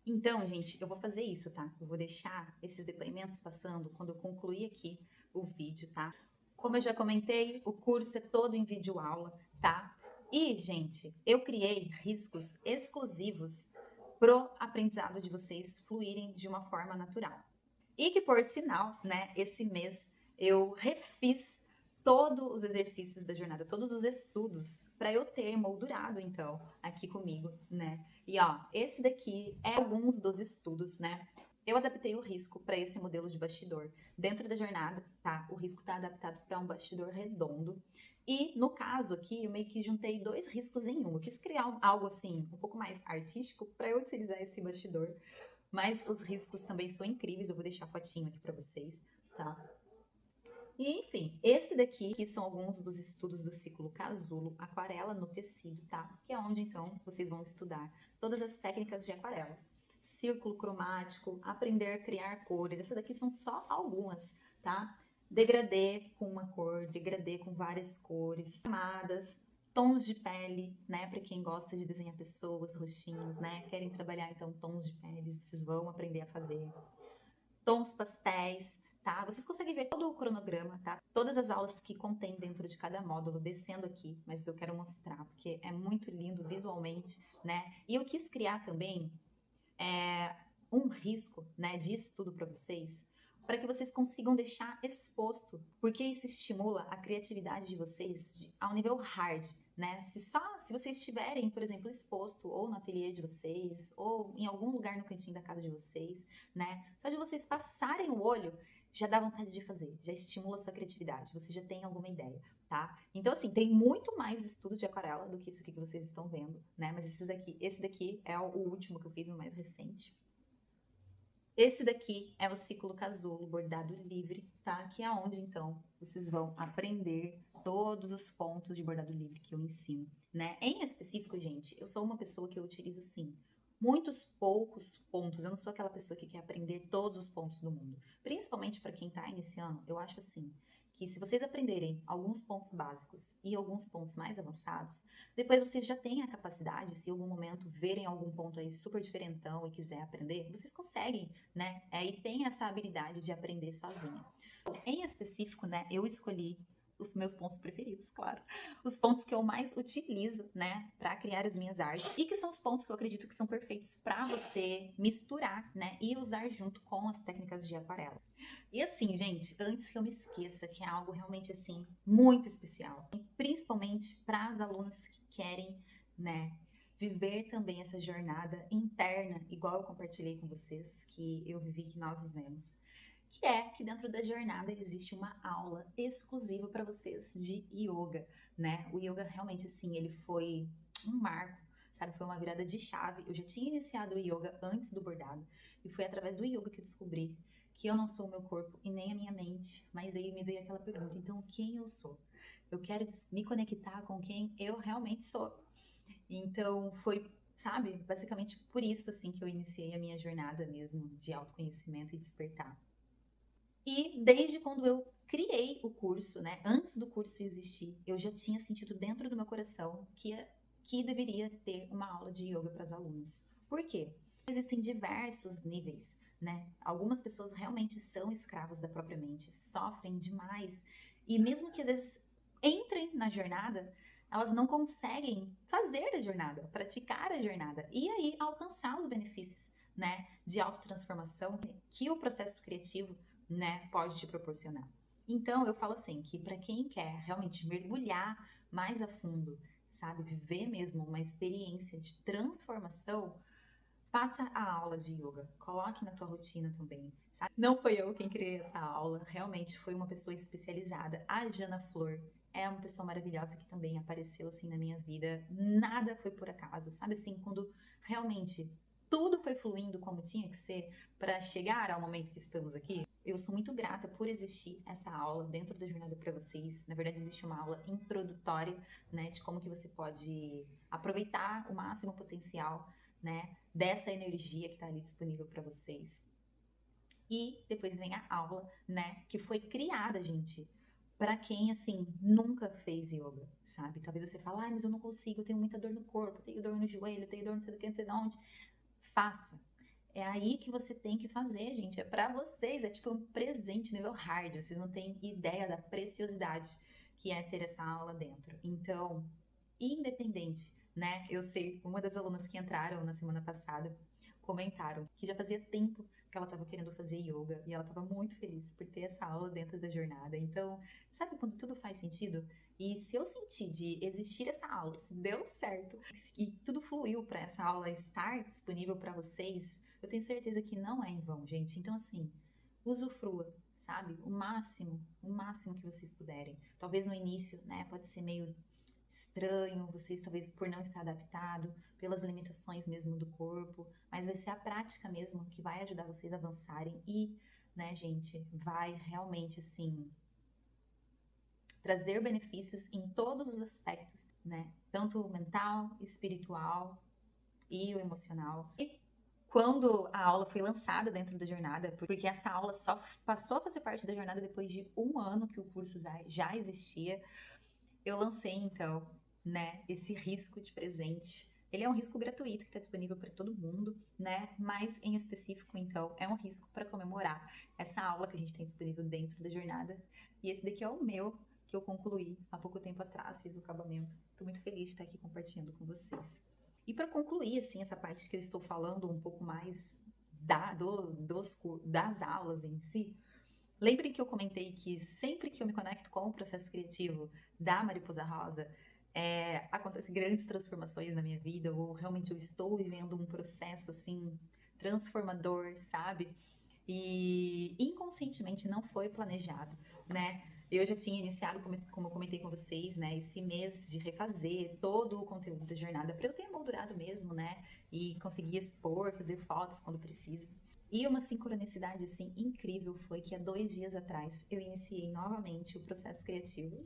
Então, gente, eu vou fazer isso, tá? Eu vou deixar esses depoimentos passando quando eu concluir aqui o vídeo, tá? Como eu já comentei, o curso é todo em vídeo aula, tá? E, gente, eu criei riscos exclusivos pro aprendizado de vocês fluírem de uma forma natural. E que, por sinal, né, esse mês eu refiz todos os exercícios da jornada, todos os estudos, para eu ter moldurado, então, aqui comigo, né? E ó, esse daqui é alguns dos estudos, né? Eu adaptei o risco para esse modelo de bastidor. Dentro da jornada, tá? O risco está adaptado para um bastidor redondo. E no caso aqui, eu meio que juntei dois riscos em um. Eu quis criar algo assim, um pouco mais artístico para eu utilizar esse bastidor. Mas os riscos também são incríveis. Eu vou deixar a fotinho aqui para vocês, tá? E, enfim, esse daqui que são alguns dos estudos do ciclo Casulo, aquarela no tecido, tá? Que é onde, então, vocês vão estudar todas as técnicas de aquarela. Círculo cromático, aprender a criar cores. Essas daqui são só algumas, tá? Degradê com uma cor, degradê com várias cores, camadas, tons de pele, né? Para quem gosta de desenhar pessoas, rostinhos, né? Querem trabalhar, então, tons de pele, vocês vão aprender a fazer tons pastéis, tá? Vocês conseguem ver todo o cronograma, tá? Todas as aulas que contém dentro de cada módulo, descendo aqui, mas eu quero mostrar porque é muito lindo visualmente, né? E eu quis criar também um risco, né, de estudo para vocês, para que vocês consigam deixar exposto, porque isso estimula a criatividade de vocês ao nível hard, né? Se vocês estiverem, por exemplo, exposto ou no ateliê de vocês, ou em algum lugar no cantinho da casa de vocês, né? Só de vocês passarem o olho, já dá vontade de fazer, já estimula a sua criatividade, você já tem alguma ideia, tá? Então, assim, tem muito mais estudo de aquarela do que isso aqui que vocês estão vendo, né? Mas esse daqui é o último que eu fiz, o mais recente. Esse daqui é o ciclo casulo bordado livre, tá? Que é onde então vocês vão aprender todos os pontos de bordado livre que eu ensino, né? Em específico, gente, eu sou uma pessoa que eu utilizo sim muitos poucos pontos. Eu não sou aquela pessoa que quer aprender todos os pontos do mundo. Principalmente para quem tá iniciando, eu acho assim que se vocês aprenderem alguns pontos básicos e alguns pontos mais avançados, depois vocês já têm a capacidade, se em algum momento verem algum ponto aí super diferentão e quiser aprender, vocês conseguem, né? E tem essa habilidade de aprender sozinha. Em específico, né, eu escolhi os meus pontos preferidos, claro. Os pontos que eu mais utilizo, né, para criar as minhas artes e que são os pontos que eu acredito que são perfeitos para você misturar, né, e usar junto com as técnicas de aquarela. E assim, gente, antes que eu me esqueça, que é algo realmente assim muito especial, e principalmente para as alunas que querem, né, viver também essa jornada interna, igual eu compartilhei com vocês, que eu vivi, que nós vivemos. Que é que dentro da jornada existe uma aula exclusiva para vocês de yoga, né? O yoga realmente assim, ele foi um marco, sabe? Foi uma virada de chave. Eu já tinha iniciado o yoga antes do bordado e foi através do yoga que eu descobri que eu não sou o meu corpo e nem a minha mente, mas aí me veio aquela pergunta, então quem eu sou? Eu quero me conectar com quem eu realmente sou. Então foi, sabe, basicamente por isso assim que eu iniciei a minha jornada mesmo de autoconhecimento e despertar. E desde quando eu criei o curso, né, antes do curso existir, eu já tinha sentido dentro do meu coração que deveria ter uma aula de yoga para as alunas. Por quê? Existem diversos níveis, né? Algumas pessoas realmente são escravas da própria mente, sofrem demais e mesmo que às vezes entrem na jornada, elas não conseguem fazer a jornada, praticar a jornada e aí alcançar os benefícios, né, de autotransformação que o processo criativo, né, pode te proporcionar. Então, eu falo assim, que para quem quer realmente mergulhar mais a fundo, sabe, viver mesmo uma experiência de transformação, faça a aula de yoga, coloque na tua rotina também, sabe? Não foi eu quem criei essa aula, realmente foi uma pessoa especializada, a Jana Flor. É uma pessoa maravilhosa que também apareceu assim na minha vida. Nada foi por acaso, sabe assim, quando realmente tudo foi fluindo como tinha que ser para chegar ao momento que estamos aqui. Eu sou muito grata por existir essa aula dentro da jornada para vocês. Na verdade, existe uma aula introdutória, né, de como que você pode aproveitar o máximo potencial, né, dessa energia que está ali disponível para vocês. E depois vem a aula, né, que foi criada, gente, para quem, assim, nunca fez yoga, sabe? Talvez você fale, mas eu não consigo, eu tenho muita dor no corpo, tenho dor no joelho, tenho dor não sei do que, não sei de onde. Faça. É aí que você tem que fazer, gente. É para vocês, é tipo um presente nível hard. Vocês não têm ideia da preciosidade que é ter essa aula dentro. Então, independente, né? Eu sei, uma das alunas que entraram na semana passada comentaram que já fazia tempo que ela estava querendo fazer yoga e ela estava muito feliz por ter essa aula dentro da jornada. Então, sabe quando tudo faz sentido? E se eu sentir de existir essa aula, se deu certo e tudo fluiu para essa aula estar disponível para vocês, eu tenho certeza que não é em vão, gente. Então, assim, usufrua, sabe? O máximo que vocês puderem. Talvez no início, né, pode ser meio estranho, vocês talvez por não estar adaptado, pelas limitações mesmo do corpo, mas vai ser a prática mesmo que vai ajudar vocês a avançarem e, né, gente, vai realmente assim trazer benefícios em todos os aspectos, né? Tanto o mental, espiritual e o emocional. E quando a aula foi lançada dentro da jornada, porque essa aula só passou a fazer parte da jornada depois de um ano que o curso já existia, eu lancei então, né, esse risco de presente. Ele é um risco gratuito que está disponível para todo mundo, né? Mas em específico, então, é um risco para comemorar essa aula que a gente tem disponível dentro da jornada. E esse daqui é o meu, que eu concluí há pouco tempo atrás, fiz o acabamento. Estou muito feliz de estar aqui compartilhando com vocês. E para concluir, assim, essa parte que eu estou falando um pouco mais das aulas em si, lembrem que eu comentei que sempre que eu me conecto com o processo criativo da Mariposa Rosa, acontecem grandes transformações na minha vida, ou realmente eu estou vivendo um processo assim transformador, sabe? E inconscientemente não foi planejado, né? Eu já tinha iniciado, como eu comentei com vocês, né, esse mês de refazer todo o conteúdo da jornada para eu ter moldurado mesmo, né? E conseguir expor, fazer fotos quando preciso. E uma sincronicidade assim incrível foi que há 2 dias atrás eu iniciei novamente o processo criativo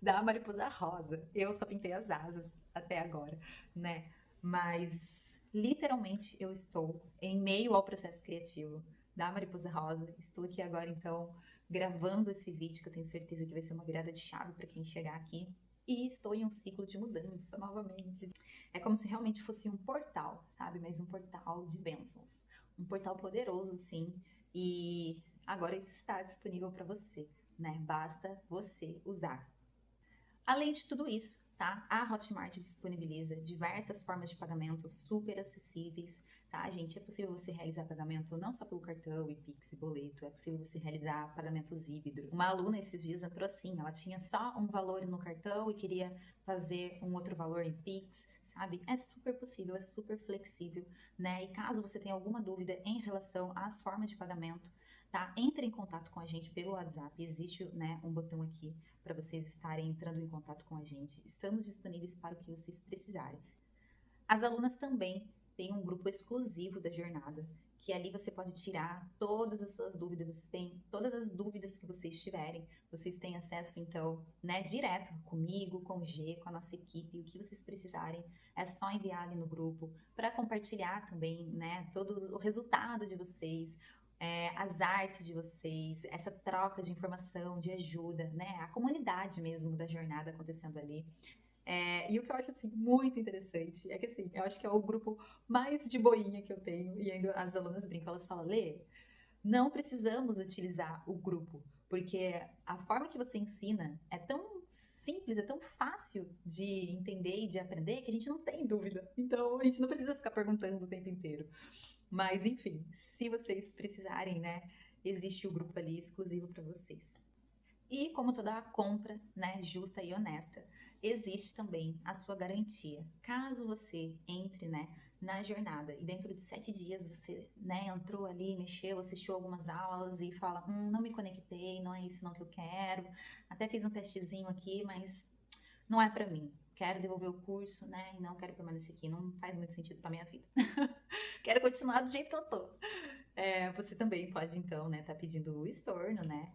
da Mariposa Rosa. Eu só pintei as asas até agora, né? Mas literalmente eu estou em meio ao processo criativo da Mariposa Rosa. Estou aqui agora então gravando esse vídeo que eu tenho certeza que vai ser uma virada de chave para quem chegar aqui. E estou em um ciclo de mudança novamente. É como se realmente fosse um portal, sabe? Mas um portal de bênçãos. Um portal poderoso, sim. E agora isso está disponível para você. né? Basta você usar. Além de tudo isso, tá? A Hotmart disponibiliza diversas formas de pagamento super acessíveis, tá, gente? É possível você realizar pagamento não só pelo cartão e Pix e boleto, é possível você realizar pagamentos híbridos. Uma aluna esses dias entrou assim, ela tinha só um valor no cartão e queria fazer um outro valor em Pix, sabe? É super possível, é super flexível, né? E caso você tenha alguma dúvida em relação às formas de pagamento, tá? Entre em contato com a gente pelo WhatsApp, existe, né, um botão aqui para vocês estarem entrando em contato com a gente. Estamos disponíveis para o que vocês precisarem. As alunas também têm um grupo exclusivo da jornada, que ali você pode tirar todas as suas dúvidas, você tem todas as dúvidas que vocês tiverem, vocês têm acesso então, né, direto comigo, com o G, com a nossa equipe, o que vocês precisarem, é só enviar ali no grupo para compartilhar também, né, todo o resultado de vocês, as artes de vocês, essa troca de informação, de ajuda, né, a comunidade mesmo da jornada acontecendo ali. E o que eu acho assim muito interessante é que assim, eu acho que é o grupo mais de boinha que eu tenho, e ainda as alunas brincam, elas falam, Lê, não precisamos utilizar o grupo, porque a forma que você ensina é tão simples, é tão fácil de entender e de aprender que a gente não tem dúvida. Então a gente não precisa ficar perguntando o tempo inteiro. Mas enfim, se vocês precisarem, né, existe o grupo ali exclusivo para vocês. E como toda compra, né, justa e honesta, existe também a sua garantia. Caso você entre, né, na jornada e dentro de 7 dias você, né, entrou ali, mexeu, assistiu algumas aulas e fala, não me conectei, não é isso não que eu quero, até fiz um testezinho aqui, mas não é para mim. Quero devolver o curso, né, e não quero permanecer aqui, não faz muito sentido para minha vida. Quero continuar do jeito que eu tô. Você também pode, então, né, tá pedindo o estorno, né,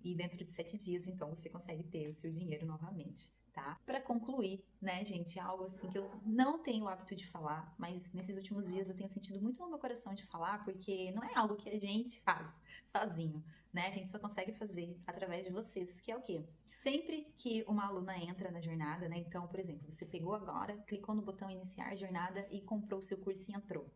e dentro de 7 dias, então, você consegue ter o seu dinheiro novamente, tá? Para concluir, né, gente, algo assim que eu não tenho o hábito de falar, mas nesses últimos dias eu tenho sentido muito no meu coração de falar, porque não é algo que a gente faz sozinho, né? A gente só consegue fazer através de vocês, que é o quê? Sempre que uma aluna entra na jornada, né? Então, por exemplo, você pegou agora, clicou no botão iniciar jornada e comprou o seu curso e entrou.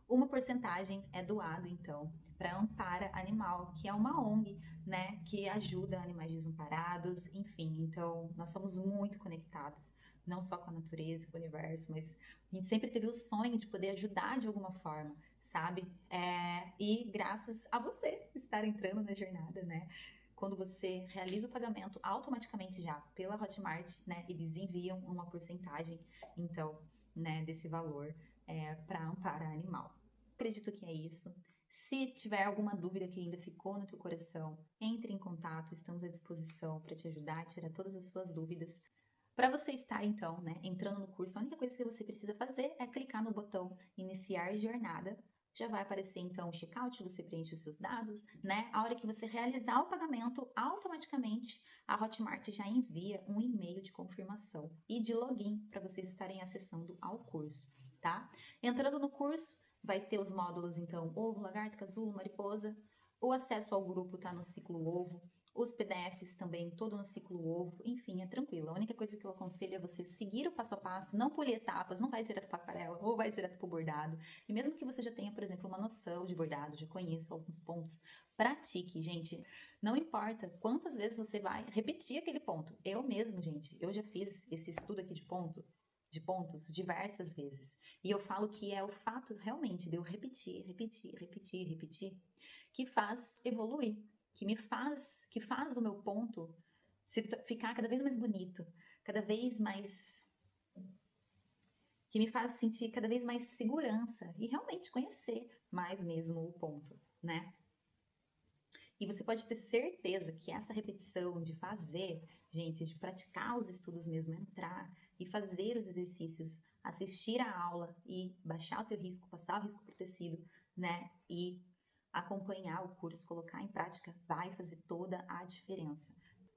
Uma porcentagem é doado, então, para Ampara Animal, que é uma ONG, né, que ajuda animais desamparados, enfim. Então, nós somos muito conectados, não só com a natureza, com o universo, mas a gente sempre teve o sonho de poder ajudar de alguma forma, sabe? E graças a você estar entrando na jornada, né? Quando você realiza o pagamento automaticamente já pela Hotmart, né, eles enviam uma porcentagem, então, né, desse valor para Ampara Animal. Acredito que é isso. Se tiver alguma dúvida que ainda ficou no teu coração, entre em contato, estamos à disposição para te ajudar a tirar todas as suas dúvidas. Para você estar, então, né, entrando no curso, a única coisa que você precisa fazer é clicar no botão Iniciar Jornada. Já vai aparecer, então, o checkout, você preenche os seus dados, né? A hora que você realizar o pagamento, automaticamente a Hotmart já envia um e-mail de confirmação e de login para vocês estarem acessando ao curso, tá? Entrando no curso, vai ter os módulos, então, ovo, lagarto, casulo, mariposa. O acesso ao grupo está no ciclo ovo. Os PDFs também, todo no ciclo ovo. Enfim, é tranquilo. A única coisa que eu aconselho é você seguir o passo a passo, não pule etapas, não vai direto para a aquarela ou vai direto para o bordado. E mesmo que você já tenha, por exemplo, uma noção de bordado, já conheça alguns pontos, pratique, gente. Não importa quantas vezes você vai repetir aquele ponto. Eu mesmo, gente, eu já fiz esse estudo aqui de pontos diversas vezes. E eu falo que é o fato realmente de eu repetir, que faz evoluir, que faz o meu ponto ficar cada vez mais bonito, cada vez mais, que me faz sentir cada vez mais segurança e realmente conhecer mais mesmo o ponto, né? E você pode ter certeza que essa repetição de fazer, gente, de praticar os estudos mesmo, entrar e fazer os exercícios, assistir a aula e baixar o teu risco, passar o risco para o tecido, né? E acompanhar o curso, colocar em prática, vai fazer toda a diferença.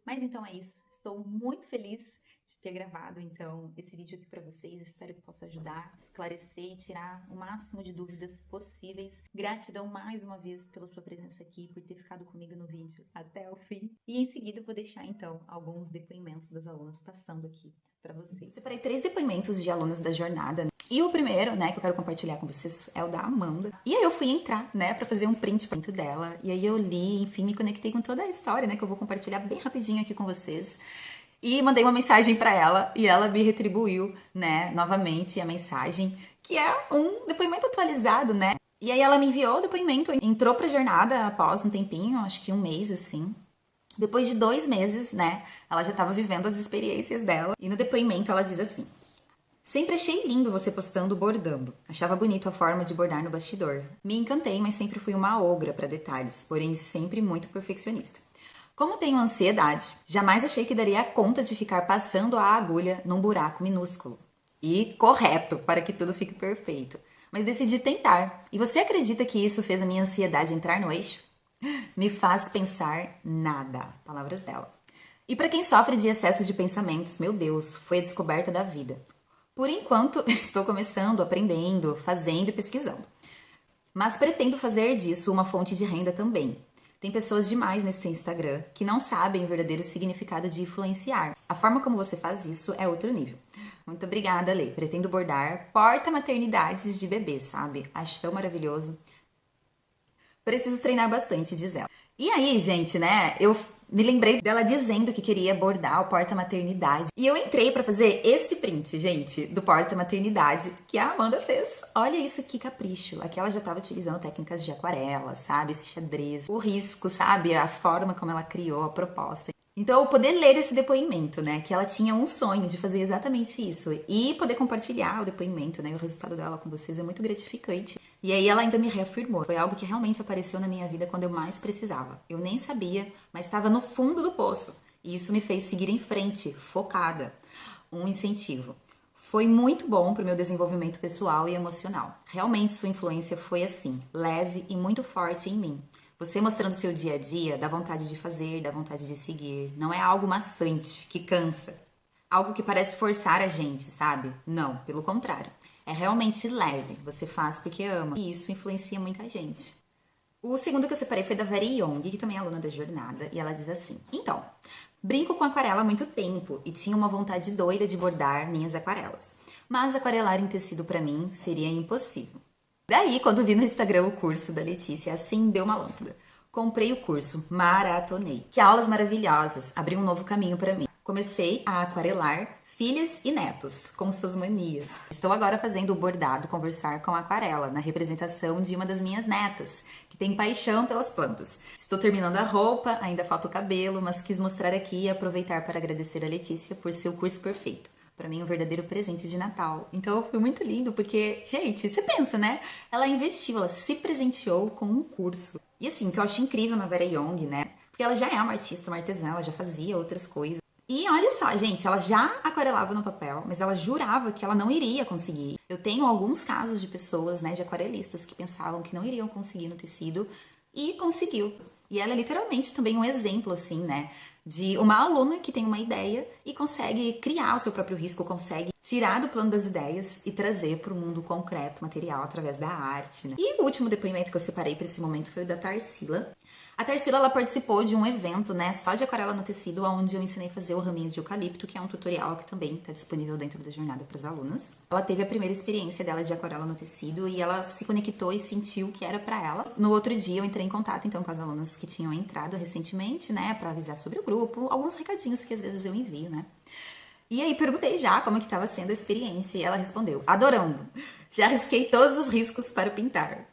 Mas então é isso. Estou muito feliz de ter gravado então esse vídeo aqui para vocês. Espero que possa ajudar, esclarecer e tirar o máximo de dúvidas possíveis. Gratidão mais uma vez pela sua presença aqui, por ter ficado comigo no vídeo até o fim. E em seguida eu vou deixar então alguns depoimentos das alunas passando aqui para vocês. Separei 3 depoimentos de alunas da jornada. E o primeiro, né, que eu quero compartilhar com vocês é o da Amanda. E aí eu fui entrar, né, pra fazer um print dentro dela. E aí eu li, enfim, me conectei com toda a história, né, que eu vou compartilhar bem rapidinho aqui com vocês. E mandei uma mensagem pra ela e ela me retribuiu, né, novamente a mensagem, que é um depoimento atualizado, né? E aí ela me enviou o depoimento, entrou pra jornada após um tempinho, acho que um mês, assim. Depois de 2 meses, né, ela já tava vivendo as experiências dela. E no depoimento ela diz assim: sempre achei lindo você postando bordando. Achava bonito a forma de bordar no bastidor. Me encantei, mas sempre fui uma ogra para detalhes, porém sempre muito perfeccionista. Como tenho ansiedade, jamais achei que daria conta de ficar passando a agulha num buraco minúsculo e correto para que tudo fique perfeito. Mas decidi tentar. E você acredita que isso fez a minha ansiedade entrar no eixo? Me faz pensar nada. Palavras dela. E para quem sofre de excesso de pensamentos, meu Deus, foi a descoberta da vida. Por enquanto, estou começando, aprendendo, fazendo e pesquisando. Mas pretendo fazer disso uma fonte de renda também. Tem pessoas demais nesse Instagram que não sabem o verdadeiro significado de influenciar. A forma como você faz isso é outro nível. Muito obrigada, Lê. Pretendo bordar porta-maternidades de bebês, sabe? Acho tão maravilhoso. Preciso treinar bastante, diz ela. E aí, gente, né? Eu me lembrei dela dizendo que queria bordar o porta-maternidade. E eu entrei pra fazer esse print, gente, do porta-maternidade que a Amanda fez. Olha isso, que capricho. Aqui ela já tava utilizando técnicas de aquarela, sabe? Esse xadrez, o risco, sabe? A forma como ela criou a proposta. Então, eu poder ler esse depoimento, né? Que ela tinha um sonho de fazer exatamente isso. E poder compartilhar o depoimento, né? E o resultado dela com vocês é muito gratificante. E aí ela ainda me reafirmou. Foi algo que realmente apareceu na minha vida quando eu mais precisava. Eu nem sabia, mas estava no fundo do poço. E isso me fez seguir em frente, focada. Um incentivo. Foi muito bom para o meu desenvolvimento pessoal e emocional. Realmente sua influência foi assim, leve e muito forte em mim. Você mostrando seu dia a dia, dá vontade de fazer, dá vontade de seguir. Não é algo maçante, que cansa. Algo que parece forçar a gente, sabe? Não, pelo contrário. É realmente leve, você faz porque ama. E isso influencia muita gente. O segundo que eu separei foi da Very Young, que também é aluna da jornada. E ela diz assim: então, brinco com aquarela há muito tempo e tinha uma vontade doida de bordar minhas aquarelas. Mas aquarelar em tecido pra mim seria impossível. Daí, quando vi no Instagram o curso da Letícia, assim deu uma lâmpada. Comprei o curso, maratonei. Que aulas maravilhosas, abriu um novo caminho para mim. Comecei a aquarelar filhas e netos, com suas manias. Estou agora fazendo o bordado conversar com aquarela, na representação de uma das minhas netas, que tem paixão pelas plantas. Estou terminando a roupa, ainda falta o cabelo, mas quis mostrar aqui e aproveitar para agradecer a Letícia por seu curso perfeito. Pra mim, um verdadeiro presente de Natal. Então, foi muito lindo, porque, gente, você pensa, né? Ela investiu, ela se presenteou com um curso. E assim, o que eu acho incrível na Vera Young, né? Porque ela já é uma artista, uma artesã, ela já fazia outras coisas. E olha só, gente, ela já aquarelava no papel, mas ela jurava que ela não iria conseguir. Eu tenho alguns casos de pessoas, né, de aquarelistas que pensavam que não iriam conseguir no tecido e conseguiu. E ela é literalmente também um exemplo, assim, né? De uma aluna que tem uma ideia e consegue criar o seu próprio risco, consegue tirar do plano das ideias e trazer para o mundo concreto, material, através da arte, né? E o último depoimento que eu separei para esse momento foi o da Tarsila. A Tarsila, ela participou de um evento, né, só de aquarela no tecido, onde eu ensinei a fazer o raminho de eucalipto, que é um tutorial que também está disponível dentro da jornada para as alunas. Ela teve a primeira experiência dela de aquarela no tecido e ela se conectou e sentiu que era para ela. No outro dia, eu entrei em contato, então, com as alunas que tinham entrado recentemente, né, para avisar sobre o grupo, alguns recadinhos que às vezes eu envio, né. E aí perguntei já como que estava sendo a experiência e ela respondeu: adorando, já risquei todos os riscos para pintar.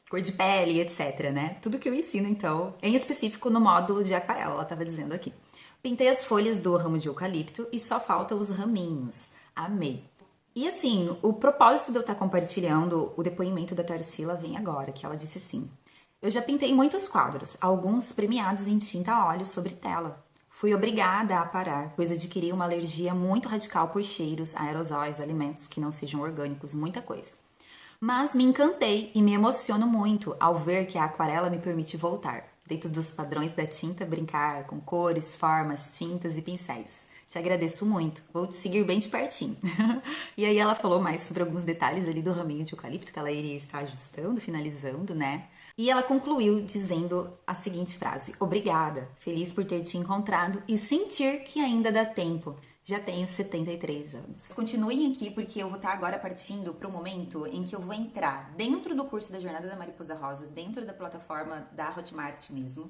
Cor de pele, etc, né? Tudo que eu ensino, então, em específico no módulo de aquarela, ela estava dizendo aqui. Pintei as folhas do ramo de eucalipto e só falta os raminhos. Amei. E assim, o propósito de eu estar compartilhando o depoimento da Tarsila vem agora, que ela disse assim: eu já pintei muitos quadros, alguns premiados em tinta a óleo sobre tela. Fui obrigada a parar, pois adquiri uma alergia muito radical por cheiros, aerosóis, alimentos que não sejam orgânicos, muita coisa. Mas me encantei e me emociono muito ao ver que a aquarela me permite voltar, dentro dos padrões da tinta, brincar com cores, formas, tintas e pincéis. Te agradeço muito, vou te seguir bem de pertinho. E aí ela falou mais sobre alguns detalhes ali do raminho de eucalipto que ela iria estar ajustando, finalizando, né? E ela concluiu dizendo a seguinte frase: obrigada, feliz por ter te encontrado e sentir que ainda dá tempo. Já tenho 73 anos. Continuem aqui porque eu vou estar agora partindo para o momento em que eu vou entrar dentro do curso da Jornada da Mariposa Rosa, dentro da plataforma da Hotmart mesmo,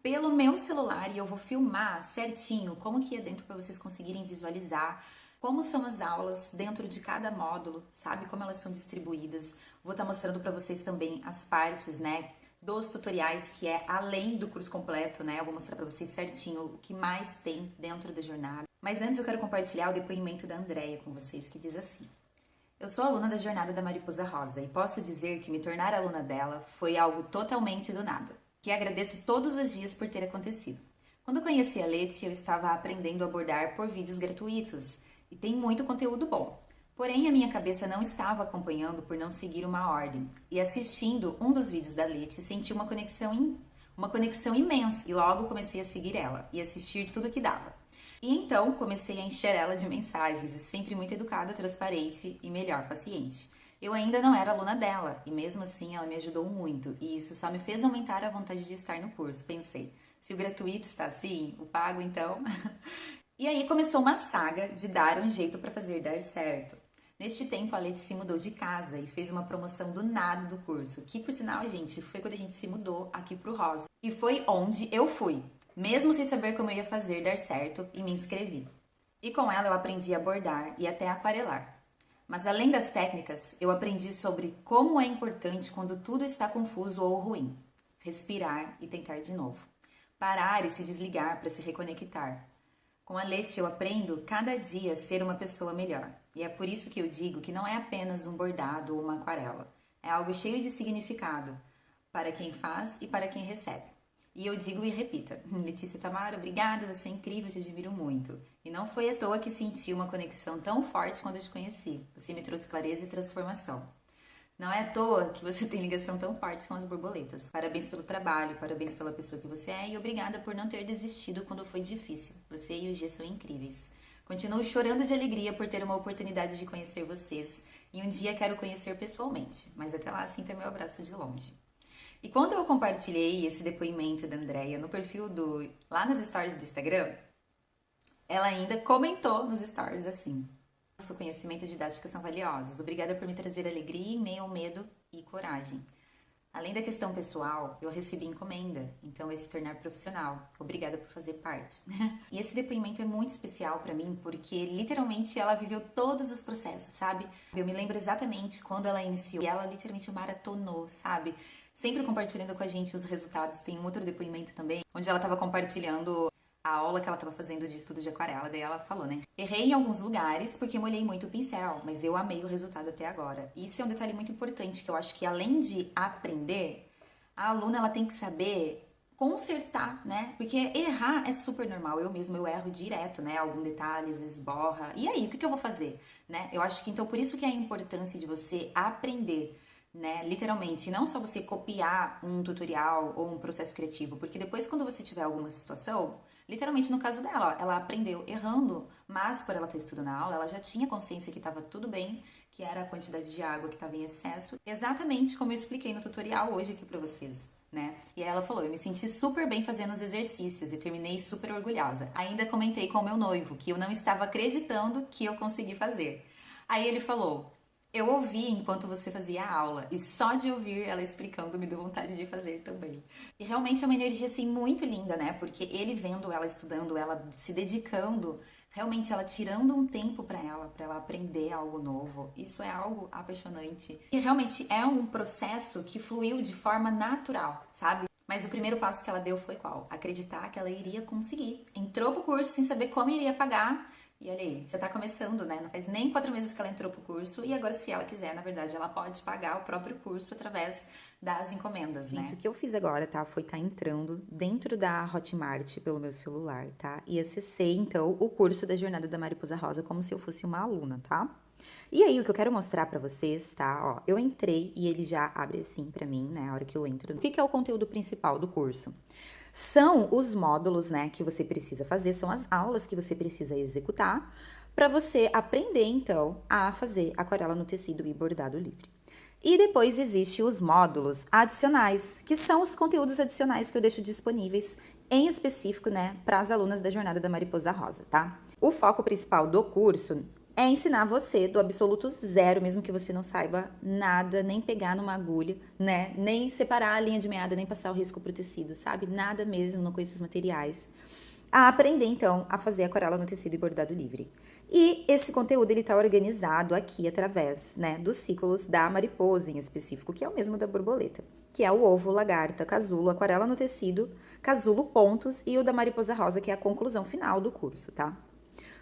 pelo meu celular, e eu vou filmar certinho como que é dentro para vocês conseguirem visualizar como são as aulas dentro de cada módulo, sabe? Como elas são distribuídas. Vou estar mostrando para vocês também as partes, né, dos tutoriais, que é além do curso completo, né? Eu vou mostrar para vocês certinho o que mais tem dentro da jornada. Mas antes eu quero compartilhar o depoimento da Andréia com vocês, que diz assim: eu sou aluna da Jornada da Mariposa Rosa e posso dizer que me tornar aluna dela foi algo totalmente do nada, que agradeço todos os dias por ter acontecido. Quando conheci a Leti, eu estava aprendendo a bordar por vídeos gratuitos e tem muito conteúdo bom. Porém, a minha cabeça não estava acompanhando por não seguir uma ordem. E assistindo um dos vídeos da Leti, senti uma conexão imensa. E logo comecei a seguir ela e assistir tudo que dava. E então comecei a encher ela de mensagens, e sempre muito educada, transparente e melhor, paciente. Eu ainda não era aluna dela, e mesmo assim ela me ajudou muito. E isso só me fez aumentar a vontade de estar no curso. Pensei, se o gratuito está assim, o pago então... E aí começou uma saga de dar um jeito para fazer dar certo. Neste tempo, a Leti se mudou de casa e fez uma promoção do nada do curso, que por sinal, gente, foi quando a gente se mudou aqui pro Rosa. E foi onde eu fui, mesmo sem saber como eu ia fazer dar certo, e me inscrevi. E com ela eu aprendi a bordar e até a aquarelar. Mas além das técnicas, eu aprendi sobre como é importante quando tudo está confuso ou ruim. Respirar e tentar de novo. Parar e se desligar para se reconectar. Com a Leti eu aprendo cada dia a ser uma pessoa melhor. E é por isso que eu digo que não é apenas um bordado ou uma aquarela. É algo cheio de significado para quem faz e para quem recebe. E eu digo e repita: Letícia Tamara, obrigada, você é incrível, te admiro muito. E não foi à toa que senti uma conexão tão forte quando eu te conheci. Você me trouxe clareza e transformação. Não é à toa que você tem ligação tão forte com as borboletas. Parabéns pelo trabalho, parabéns pela pessoa que você é e obrigada por não ter desistido quando foi difícil. Você e o G são incríveis. Continuo chorando de alegria por ter uma oportunidade de conhecer vocês e um dia quero conhecer pessoalmente, mas até lá sinta meu abraço de longe. E quando eu compartilhei esse depoimento da Andréia no perfil lá nas stories do Instagram, ela ainda comentou nos stories assim: seu conhecimento e didática são valiosos. Obrigada por me trazer alegria em meio ao medo e coragem. Além da questão pessoal, eu recebi encomenda, então é se tornar profissional. Obrigada por fazer parte. E esse depoimento é muito especial para mim, porque literalmente ela viveu todos os processos, sabe? Eu me lembro exatamente quando ela iniciou, e ela literalmente maratonou, sabe? Sempre compartilhando com a gente os resultados. Tem um outro depoimento também, onde ela estava compartilhando a aula que ela estava fazendo de estudo de aquarela, daí ela falou, né? Errei em alguns lugares porque molhei muito o pincel, mas eu amei o resultado até agora. E isso é um detalhe muito importante, que eu acho que além de aprender, a aluna ela tem que saber consertar, né? Porque errar é super normal. Eu mesma, eu erro direto, né? Algum detalhe, às vezes borra. E aí, o que eu vou fazer, né? Eu acho que então por isso que é a importância de você aprender, né? Literalmente, não só você copiar um tutorial ou um processo criativo, porque depois quando você tiver alguma situação, literalmente no caso dela, ó, ela aprendeu errando, mas por ela ter estudado na aula, ela já tinha consciência que estava tudo bem, que era a quantidade de água que estava em excesso, exatamente como eu expliquei no tutorial hoje aqui pra vocês, né? E aí ela falou, eu me senti super bem fazendo os exercícios e terminei super orgulhosa. Ainda comentei com o meu noivo que eu não estava acreditando que eu consegui fazer. Aí ele falou: eu ouvi enquanto você fazia a aula e só de ouvir ela explicando me deu vontade de fazer também. E realmente é uma energia assim muito linda, né? Porque ele vendo ela estudando, ela se dedicando, realmente ela tirando um tempo para ela aprender algo novo. Isso é algo apaixonante. E realmente é um processo que fluiu de forma natural, sabe? Mas o primeiro passo que ela deu foi qual? Acreditar que ela iria conseguir. Entrou pro curso sem saber como iria pagar. E olha aí, já tá começando, né? Não faz nem 4 meses que ela entrou pro curso. E agora, se ela quiser, na verdade, ela pode pagar o próprio curso através das encomendas, né? Gente, o que eu fiz agora, tá? Foi estar entrando dentro da Hotmart pelo meu celular, tá? E acessei, então, o curso da Jornada da Mariposa Rosa como se eu fosse uma aluna, tá? E aí, o que eu quero mostrar pra vocês, tá? Ó, eu entrei e ele já abre assim pra mim, né? A hora que eu entro. O que que é o conteúdo principal do curso? São os módulos, né, que você precisa fazer, são as aulas que você precisa executar para você aprender, então, a fazer aquarela no tecido e bordado livre. E depois existem os módulos adicionais, que são os conteúdos adicionais que eu deixo disponíveis em específico, né, para as alunas da Jornada da Mariposa Rosa, tá? O foco principal do curso é ensinar você do absoluto zero, mesmo que você não saiba nada, nem pegar numa agulha, né? Nem separar a linha de meada, nem passar o risco pro tecido, sabe? Nada mesmo, não conheço os materiais. A aprender, então, a fazer aquarela no tecido e bordado livre. E esse conteúdo, ele tá organizado aqui através, né, dos ciclos da mariposa em específico, que é o mesmo da borboleta, que é o ovo, lagarta, casulo, aquarela no tecido, casulo, pontos, e o da mariposa rosa, que é a conclusão final do curso, tá?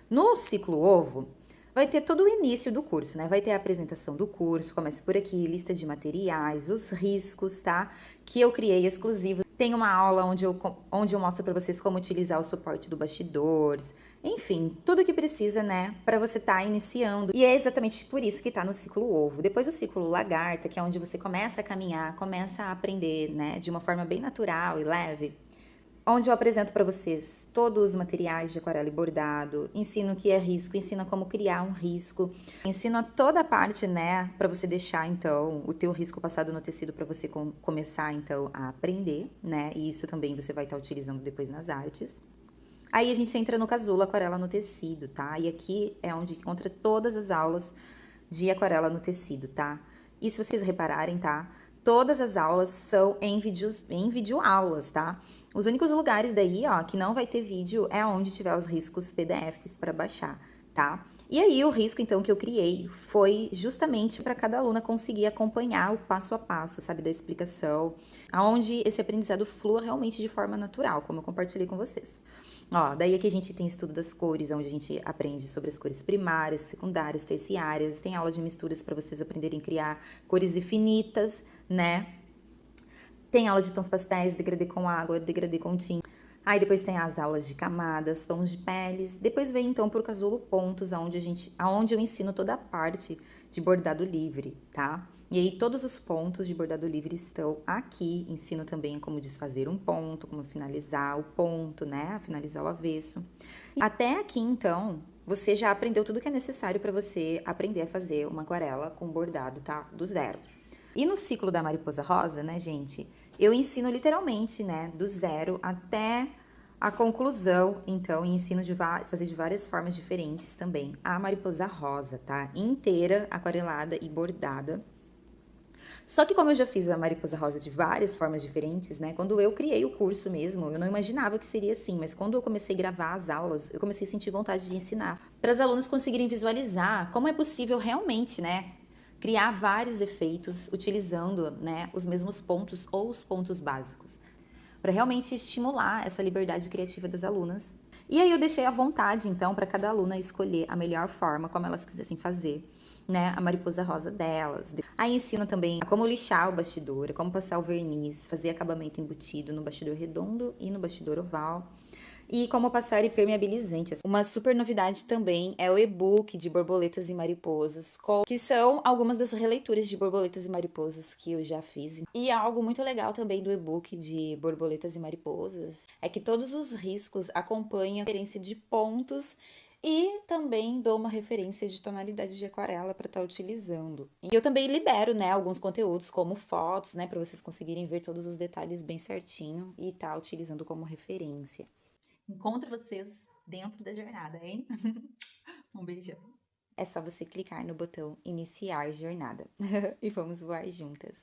No ciclo ovo, vai ter todo o início do curso, né? Vai ter a apresentação do curso, começa por aqui, lista de materiais, os riscos, tá? Que eu criei exclusivo. Tem uma aula onde eu mostro para vocês como utilizar o suporte do bastidores, enfim, tudo que precisa, né, para você estar iniciando. E é exatamente por isso que tá no ciclo ovo. Depois o ciclo lagarta, que é onde você começa a caminhar, começa a aprender, né, de uma forma bem natural e leve, onde eu apresento para vocês todos os materiais de aquarela e bordado, ensino o que é risco, ensino como criar um risco, ensino toda a parte, né, para você deixar então o teu risco passado no tecido para você começar então a aprender, né? E isso também você vai estar utilizando depois nas artes. Aí a gente entra no casulo aquarela no tecido, tá? E aqui é onde encontra todas as aulas de aquarela no tecido, tá? E se vocês repararem, tá? Todas as aulas são em videoaulas, tá? Os únicos lugares daí, ó, que não vai ter vídeo é onde tiver os riscos PDFs para baixar, tá? E aí o risco então que eu criei foi justamente para cada aluna conseguir acompanhar o passo a passo, sabe, da explicação, aonde esse aprendizado flua realmente de forma natural, como eu compartilhei com vocês. Ó, daí aqui a gente tem estudo das cores, onde a gente aprende sobre as cores primárias, secundárias, terciárias, tem aula de misturas para vocês aprenderem a criar cores infinitas, né? Tem aula de tons pastéis, degradê com água, degradê com tinta. Aí depois tem as aulas de camadas, tons de peles. Depois vem então pro casulo pontos, aonde eu ensino toda a parte de bordado livre, tá? E aí todos os pontos de bordado livre estão aqui. Ensino também como desfazer um ponto, como finalizar o ponto, né? Finalizar o avesso. Até aqui então, você já aprendeu tudo que é necessário para você aprender a fazer uma aquarela com bordado, tá? Do zero. E no ciclo da mariposa rosa, né, gente? Eu ensino literalmente, né, do zero até a conclusão, então, e ensino fazer de várias formas diferentes também. A mariposa rosa, tá? Inteira, aquarelada e bordada. Só que como eu já fiz a mariposa rosa de várias formas diferentes, né? Quando eu criei o curso mesmo, eu não imaginava que seria assim, mas quando eu comecei a gravar as aulas, eu comecei a sentir vontade de ensinar para as alunas conseguirem visualizar como é possível realmente, né, criar vários efeitos utilizando, né, os mesmos pontos ou os pontos básicos, para realmente estimular essa liberdade criativa das alunas. E aí eu deixei à vontade, então, para cada aluna escolher a melhor forma, como elas quisessem fazer, né, a mariposa rosa delas. Aí ensino também a como lixar o bastidor, como passar o verniz, fazer acabamento embutido no bastidor redondo e no bastidor oval. E como passar impermeabilizante. Uma super novidade também é o e-book de borboletas e mariposas, que são algumas das releituras de borboletas e mariposas que eu já fiz. E algo muito legal também do e-book de borboletas e mariposas é que todos os riscos acompanham a referência de pontos e também dou uma referência de tonalidade de aquarela para estar utilizando. E eu também libero, né, alguns conteúdos como fotos, né, para vocês conseguirem ver todos os detalhes bem certinho e estar utilizando como referência. Encontro vocês dentro da jornada, hein? Um beijão. É só você clicar no botão iniciar jornada e vamos voar juntas.